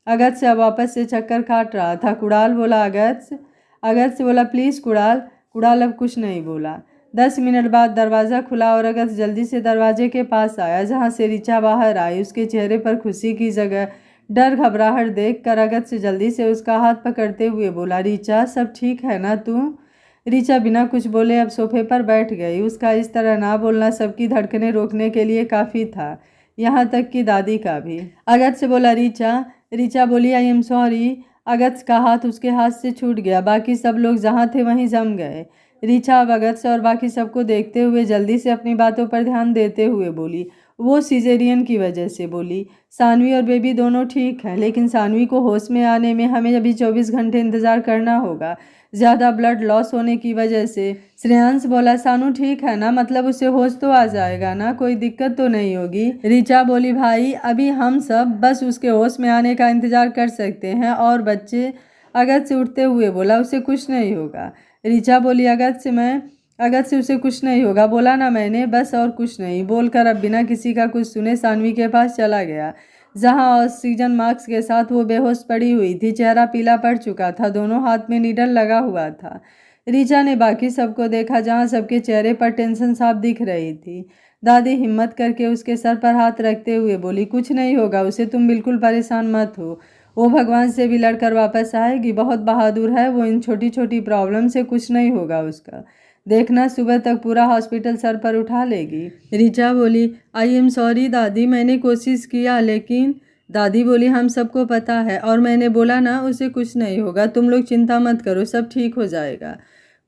अगत्य अब वापस से चक्कर काट रहा था। कुणाल बोला अगत्य बोला प्लीज़ कुणाल। कुणाल अब कुछ नहीं बोला। 10 मिनट बाद दरवाज़ा खुला और अगत्य जल्दी से दरवाजे के पास आया जहाँ से ऋचा बाहर आई। उसके चेहरे पर खुशी की जगह डर घबराहट देख कर अगत्य जल्दी से उसका हाथ पकड़ते हुए बोला ऋचा सब ठीक है ना तू। ऋचा बिना कुछ बोले अब सोफे पर बैठ गई। उसका इस तरह ना बोलना सबकी धड़कनें रोकने के लिए काफ़ी था, यहाँ तक कि दादी का भी। अगत्य बोला ऋचा बोली आई एम सॉरी। अगत्य का हाथ उसके हाथ से छूट गया। बाकी सब लोग जहाँ थे वहीं जम गए। ऋचा अब अगत्य और बाकी सबको देखते हुए जल्दी से अपनी बातों पर ध्यान देते हुए बोली वो सिजेरियन की वजह से बोली। सानवी और बेबी दोनों ठीक हैं, लेकिन सानवी को होश में आने में हमें अभी 24 घंटे इंतज़ार करना होगा, ज़्यादा ब्लड लॉस होने की वजह से। श्रेयांश बोला सानू ठीक है ना, मतलब उसे होश तो आ जाएगा ना, कोई दिक्कत तो नहीं होगी। ऋचा बोली भाई अभी हम सब बस उसके होश में आने का इंतज़ार कर सकते हैं। और बच्चे अगत्य से उठते हुए बोला उसे कुछ नहीं होगा। ऋचा बोली अगत्य से उसे कुछ नहीं होगा बोला ना मैंने, बस और कुछ नहीं। बोलकर अब बिना किसी का कुछ सुने सानवी के पास चला गया जहां ऑक्सीजन मास्क के साथ वो बेहोश पड़ी हुई थी। चेहरा पीला पड़ चुका था, दोनों हाथ में नीडल लगा हुआ था। ऋचा ने बाकी सबको देखा जहां सबके चेहरे पर टेंशन साफ दिख रही थी। दादी हिम्मत करके उसके सर पर हाथ रखते हुए बोली कुछ नहीं होगा उसे, तुम बिल्कुल परेशान मत हो, वो भगवान से भी लड़कर वापस आएगी, बहुत बहादुर है वो, इन छोटी छोटी प्रॉब्लम से कुछ नहीं होगा उसका, देखना सुबह तक पूरा हॉस्पिटल सर पर उठा लेगी। ऋचा बोली आई एम सॉरी दादी, मैंने कोशिश किया लेकिन। दादी बोली हम सबको पता है और मैंने बोला ना उसे कुछ नहीं होगा, तुम लोग चिंता मत करो, सब ठीक हो जाएगा।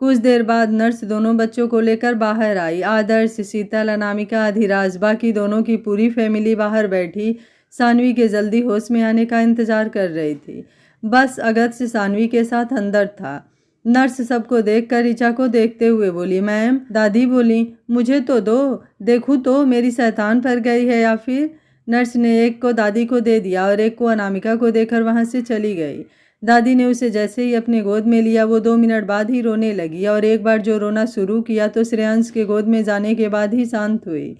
कुछ देर बाद नर्स दोनों बच्चों को लेकर बाहर आई। आदर्श, शीतल, अनामिका, अधिराज, बाकी दोनों की पूरी फैमिली बाहर बैठी सानवी के जल्दी होश में आने का इंतजार कर रही थी। बस अगत्य सानवी के साथ अंदर था। नर्स सबको देखकर ऋचा को देखते हुए बोली मैम। दादी बोली मुझे तो दो, देखूँ तो मेरी शैतान पर गई है या फिर। नर्स ने एक को दादी को दे दिया और एक को अनामिका को देकर वहाँ से चली गई। दादी ने उसे जैसे ही अपने गोद में लिया वो 2 मिनट बाद ही रोने लगी और एक बार जो रोना शुरू किया तो श्रेयांश के गोद में जाने के बाद ही शांत हुई।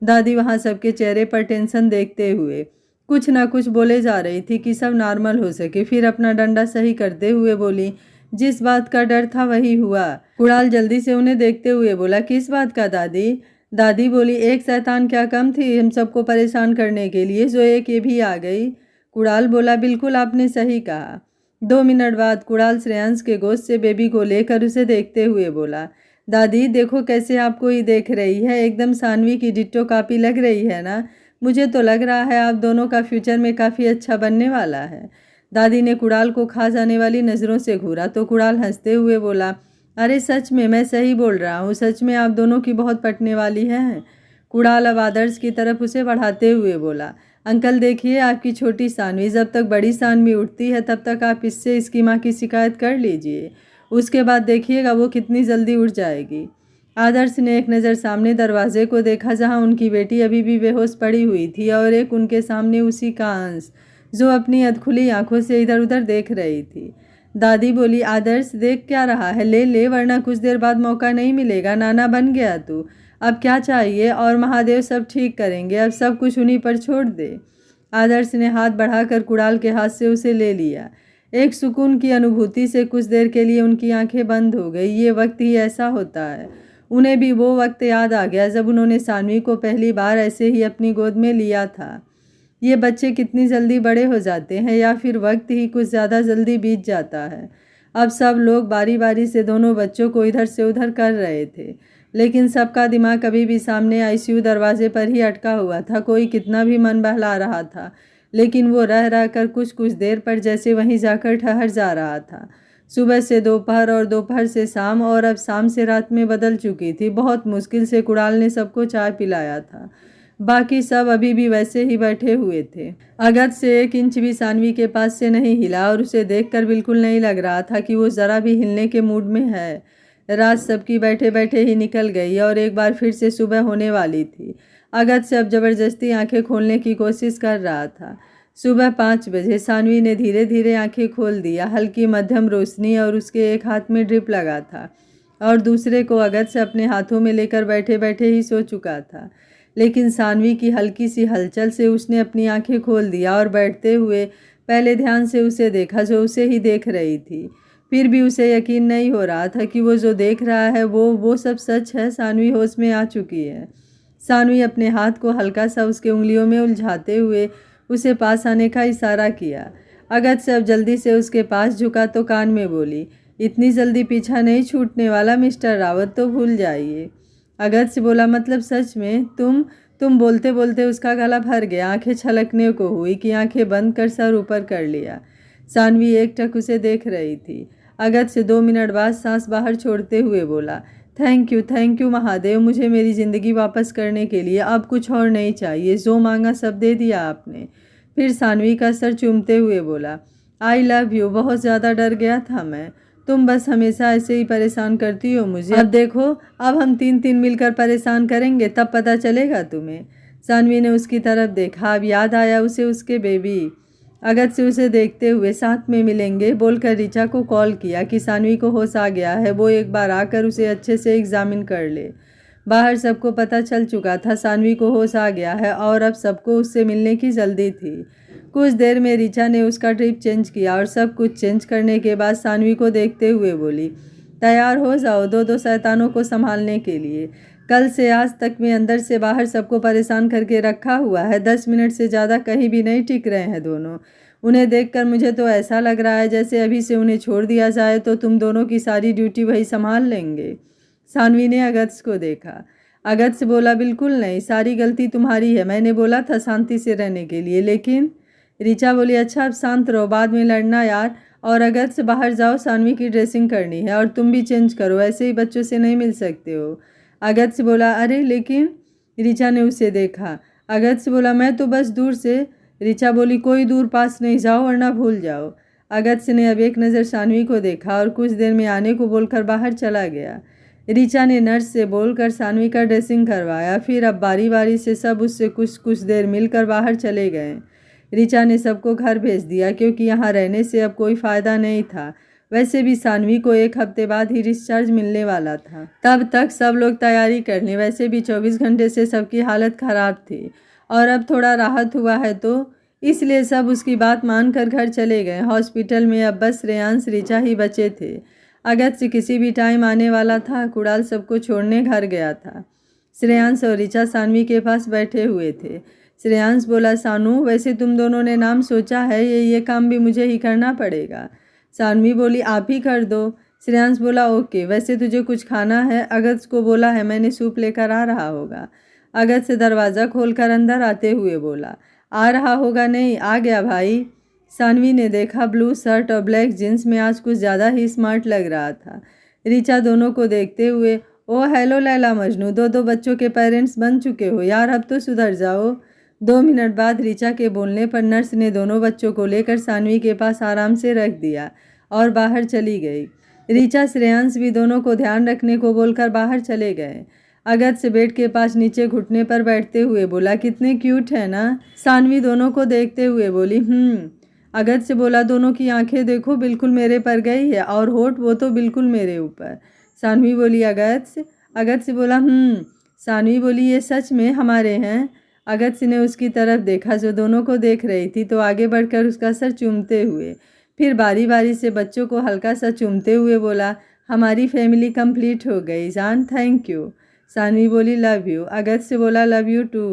दादी वहाँ सबके चेहरे पर टेंशन देखते हुए कुछ ना कुछ बोले जा रही थी कि सब नॉर्मल हो सके। फिर अपना डंडा सही करते हुए बोली जिस बात का डर था वही हुआ। कुणाल जल्दी से उन्हें देखते हुए बोला किस बात का दादी। दादी बोली एक शैतान क्या कम थी हम सबको परेशान करने के लिए, जो एक ये भी आ गई। कुणाल बोला बिल्कुल आपने सही कहा। 2 मिनट बाद कुणाल श्रेयांश के गोद से बेबी को लेकर उसे देखते हुए बोला दादी देखो कैसे आपको ही देख रही है, एकदम सानवी की डिट्टो कॉपी लग रही है ना। मुझे तो लग रहा है आप दोनों का फ्यूचर में काफ़ी अच्छा बनने वाला है। दादी ने कुणाल को खा जाने वाली नज़रों से घूरा तो कुणाल हंसते हुए बोला अरे सच में मैं सही बोल रहा हूँ, सच में आप दोनों की बहुत पटने वाली है। कुणाल अब आदर्श की तरफ उसे बढ़ाते हुए बोला अंकल देखिए आपकी छोटी सानवी, जब तक बड़ी सानवी उठती है तब तक आप इससे इसकी माँ की शिकायत कर लीजिए, उसके बाद देखिएगा वो कितनी जल्दी उठ जाएगी। आदर्श ने एक नज़र सामने दरवाजे को देखा जहाँ उनकी बेटी अभी भी बेहोश पड़ी हुई थी और एक उनके सामने उसी का अंश जो अपनी अधखुली आंखों से इधर उधर देख रही थी। दादी बोली आदर्श देख क्या रहा है, ले ले वरना कुछ देर बाद मौका नहीं मिलेगा, नाना बन गया तू, अब क्या चाहिए, और महादेव सब ठीक करेंगे, अब सब कुछ उन्हीं पर छोड़ दे। आदर्श ने हाथ बढ़ाकर कुणाल के हाथ से उसे ले लिया। एक सुकून की अनुभूति से कुछ देर के लिए उनकी आंखें बंद हो गई। ये वक्त ही ऐसा होता है। उन्हें भी वो वक्त याद आ गया जब उन्होंने सानवी को पहली बार ऐसे ही अपनी गोद में लिया था। ये बच्चे कितनी जल्दी बड़े हो जाते हैं, या फिर वक्त ही कुछ ज़्यादा जल्दी बीत जाता है। अब सब लोग बारी बारी से दोनों बच्चों को इधर से उधर कर रहे थे, लेकिन सबका दिमाग अभी भी सामने आईसीयू दरवाजे पर ही अटका हुआ था। कोई कितना भी मन बहला रहा था, लेकिन वो रह रह कर कुछ देर पर जैसे वहीं जाकर ठहर जा रहा था। सुबह से दोपहर और दोपहर से शाम और अब शाम से रात में बदल चुकी थी। बहुत मुश्किल से कुणाल ने सबको चाय पिलाया था, बाकी सब अभी भी वैसे ही बैठे हुए थे। अगत्य से 1 इंच भी सानवी के पास से नहीं हिला और उसे देखकर बिल्कुल नहीं लग रहा था कि वो ज़रा भी हिलने के मूड में है। रात सबकी बैठे बैठे ही निकल गई और एक बार फिर से सुबह होने वाली थी। अगत्य से अब ज़बरदस्ती आंखें खोलने की कोशिश कर रहा था। सुबह 5 बजे सानवी ने धीरे धीरे आंखें खोल दिया। हल्की मध्यम रोशनी और उसके एक हाथ में ड्रिप लगा था और दूसरे को अगत्य से अपने हाथों में लेकर बैठे बैठे ही सो चुका था। लेकिन सानवी की हल्की सी हलचल से उसने अपनी आंखें खोल दिया और बैठते हुए पहले ध्यान से उसे देखा जो उसे ही देख रही थी। फिर भी उसे यकीन नहीं हो रहा था कि वो जो देख रहा है वो सब सच है। सानवी होश में आ चुकी है। सानवी अपने हाथ को हल्का सा उसके उंगलियों में उलझाते हुए उसे पास आने का इशारा किया। अगस्त अब जल्दी से उसके पास झुका तो कान में बोली, इतनी जल्दी पीछा नहीं छूटने वाला मिस्टर रावत, तो भूल जाइए। अगस्त बोला, मतलब सच में? तुम बोलते बोलते उसका गला भर गया। आंखें छलकने को हुई कि आंखें बंद कर सर ऊपर कर लिया। सानवी एकटक उसे देख रही थी। अगस्त 2 मिनट बाद सांस बाहर छोड़ते हुए बोला, थैंक यू महादेव, मुझे मेरी ज़िंदगी वापस करने के लिए अब कुछ और नहीं चाहिए। जो मांगा सब दे दिया आपने। फिर सानवी का सर चूमते हुए बोला, आई लव यू। बहुत ज़्यादा डर गया था मैं। तुम बस हमेशा ऐसे ही परेशान करती हो मुझे। अब देखो, अब हम 3-3 मिलकर परेशान करेंगे, तब पता चलेगा तुम्हें। सानवी ने उसकी तरफ देखा। अब याद आया उसे उसके बेबी। अगस्त से उसे देखते हुए साथ में मिलेंगे बोलकर ऋचा को कॉल किया कि सानवी को होश आ गया है, वो एक बार आकर उसे अच्छे से एग्जामिन कर ले। बाहर सबको पता चल चुका था सानवी को होश आ गया है और अब सबको उससे मिलने की जल्दी थी। कुछ देर में ऋचा ने उसका ट्रिप चेंज किया और सब कुछ चेंज करने के बाद सानवी को देखते हुए बोली, तैयार हो जाओ दो शैतानों को संभालने के लिए। कल से आज तक में अंदर से बाहर सबको परेशान करके रखा हुआ है। 10 मिनट से ज़्यादा कहीं भी नहीं टिक रहे हैं दोनों। उन्हें देखकर मुझे तो ऐसा लग रहा है जैसे अभी से उन्हें छोड़ दिया जाए तो तुम दोनों की सारी ड्यूटी वही संभाल लेंगे। सानवी ने अगस्त को देखा। अगस्त बोला, बिल्कुल नहीं, सारी गलती तुम्हारी है। मैंने बोला था शांति से रहने के लिए, लेकिन। ऋचा बोली, अच्छा अब शांत रहो, बाद में लड़ना यार। और अगस्त बाहर जाओ, सानवी की ड्रेसिंग करनी है और तुम भी चेंज करो, ऐसे ही बच्चों से नहीं मिल सकते हो। अगस्त बोला, अरे लेकिन। ऋचा ने उसे देखा। अगस्त बोला, मैं तो बस दूर से। ऋचा बोली, कोई दूर पास नहीं, जाओ वरना भूल जाओ। अगस्त ने अब एक नज़र सानवी को देखा और कुछ देर में आने को बोलकर बाहर चला गया। ऋचा ने नर्स से बोलकर सानवी का ड्रेसिंग करवाया। फिर अब बारी बारी से सब उससे कुछ देर मिलकर बाहर चले गए। ऋचा ने सबको घर भेज दिया क्योंकि यहाँ रहने से अब कोई फ़ायदा नहीं था। वैसे भी सानवी को 1 हफ्ते बाद ही डिस्चार्ज मिलने वाला था। तब तक सब लोग तैयारी कर लें। वैसे भी 24 घंटे से सबकी हालत ख़राब थी और अब थोड़ा राहत हुआ है तो इसलिए सब उसकी बात मानकर घर चले गए। हॉस्पिटल में अब बस श्रेयांश ऋचा ही बचे थे। अगस्त किसी भी टाइम आने वाला था। कुणाल सबको छोड़ने घर गया था। श्रेयांश और ऋचा सानवी के पास बैठे हुए थे। श्रेयांश बोला, सानू वैसे तुम दोनों ने नाम सोचा है, ये काम भी मुझे ही करना पड़ेगा। सानवी बोली, आप ही कर दो। श्रेयांश बोला, ओके, वैसे तुझे कुछ खाना है? अगस्त को बोला है, मैंने सूप लेकर आ रहा होगा। अगस्त से दरवाज़ा खोलकर अंदर आते हुए बोला, आ रहा होगा? नहीं, आ गया भाई। सानवी ने देखा ब्लू शर्ट और ब्लैक जींस में आज कुछ ज़्यादा ही स्मार्ट लग रहा था। ऋचा दोनों को देखते हुए, ओ हेलो लैला मजनू, 2 बच्चों के पेरेंट्स बन चुके हो यार, अब तो सुधर जाओ। 2 मिनट बाद ऋचा के बोलने पर नर्स ने दोनों बच्चों को लेकर सानवी के पास आराम से रख दिया और बाहर चली गई। ऋचा श्रेयांश भी दोनों को ध्यान रखने को बोलकर बाहर चले गए। अगस्त से बेड के पास नीचे घुटने पर बैठते हुए बोला, कितने क्यूट है ना? सानवी दोनों को देखते हुए बोली, अगस्त से बोला, दोनों की आंखें देखो, बिल्कुल मेरे पर गई है, और होठ वो तो बिल्कुल मेरे ऊपर। सानवी बोली, अगस्त से बोला, सानवी बोली, ये सच में हमारे हैं? अगस्त ने उसकी तरफ देखा जो दोनों को देख रही थी तो आगे बढ़कर उसका सर चूमते हुए फिर बारी बारी से बच्चों को हल्का सा चूमते हुए बोला, हमारी फैमिली कंप्लीट हो गई जान, थैंक यू। सानवी बोली, लव यू। अगस्त से बोला, लव यू टू।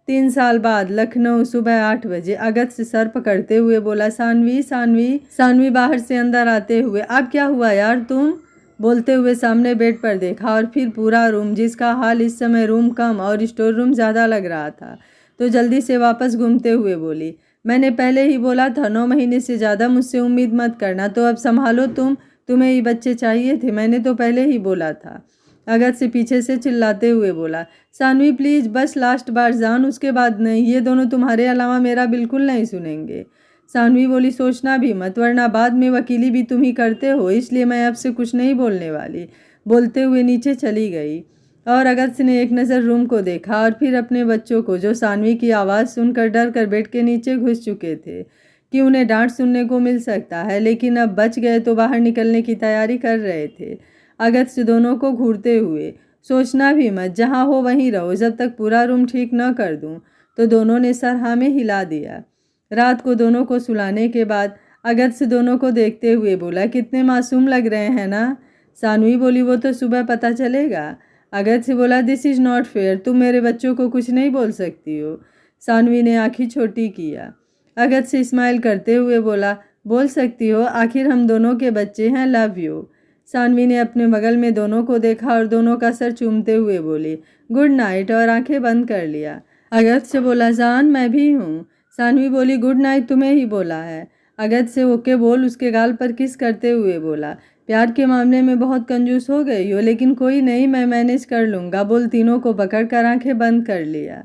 3 साल बाद लखनऊ, सुबह 8 बजे। अगस्त सर पकड़ते हुए बोला, सानवी बाहर से अंदर आते हुए, अब क्या हुआ यार तुम? बोलते हुए सामने बेड पर देखा और फिर पूरा रूम, जिसका हाल इस समय रूम कम और स्टोर रूम ज़्यादा लग रहा था, तो जल्दी से वापस घूमते हुए बोली, मैंने पहले ही बोला था 9 महीने से ज़्यादा मुझसे उम्मीद मत करना, तो अब संभालो तुम्हें ये बच्चे चाहिए थे, मैंने तो पहले ही बोला था। अगस्त से पीछे से चिल्लाते हुए बोला, सानवी प्लीज़, बस लास्ट बार जान, उसके बाद नहीं, ये दोनों तुम्हारे अलावा मेरा बिल्कुल नहीं सुनेंगे। सानवी बोली, सोचना भी मत, वरना बाद में वकीली भी तुम ही करते हो, इसलिए मैं आपसे कुछ नहीं बोलने वाली। बोलते हुए नीचे चली गई और अगस्त ने एक नज़र रूम को देखा और फिर अपने बच्चों को, जो सानवी की आवाज़ सुनकर डर कर बेड के नीचे घुस चुके थे कि उन्हें डांट सुनने को मिल सकता है, लेकिन अब बच गए तो बाहर निकलने की तैयारी कर रहे थे। अगस्त दोनों को घूरते हुए, सोचना भी मत, जहाँ हो वहीं रहो जब तक पूरा रूम ठीक न कर दूँ। तो दोनों ने सर हाँ में हिला दिया। रात को दोनों को सुलाने के बाद अगत्य दोनों को देखते हुए बोला, कितने मासूम लग रहे हैं ना। सानवी बोली, वो तो सुबह पता चलेगा। अगत्य बोला, दिस इज़ नॉट फेयर, तुम मेरे बच्चों को कुछ नहीं बोल सकती हो। सानवी ने आँखें छोटी किया। अगत्य स्माइल करते हुए बोला, बोल सकती हो, आखिर हम दोनों के बच्चे हैं, लव यू। सानवी ने अपने बगल में दोनों को देखा और दोनों का सर चूमते हुए बोली, गुड नाइट, और आंखें बंद कर लिया। अगत्य बोला, जान मैं भी हूँ। सानवी बोली, गुड नाइट तुम्हें ही बोला है। अगत्य ओके बोल उसके गाल पर किस करते हुए बोला, प्यार के मामले में बहुत कंजूस हो गई हो, लेकिन कोई नहीं, मैं मैनेज कर लूँगा। बोल तीनों को पकड़कर आंखें बंद कर लिया।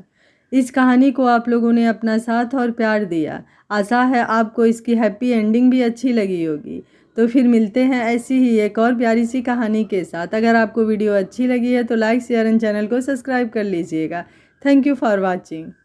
इस कहानी को आप लोगों ने अपना साथ और प्यार दिया। आशा है आपको इसकी हैप्पी एंडिंग भी अच्छी लगी होगी। तो फिर मिलते हैं ऐसी ही एक और प्यारी सी कहानी के साथ। अगर आपको वीडियो अच्छी लगी है तो लाइक शेयर एंड चैनल को सब्सक्राइब कर लीजिएगा। Thank you for watching.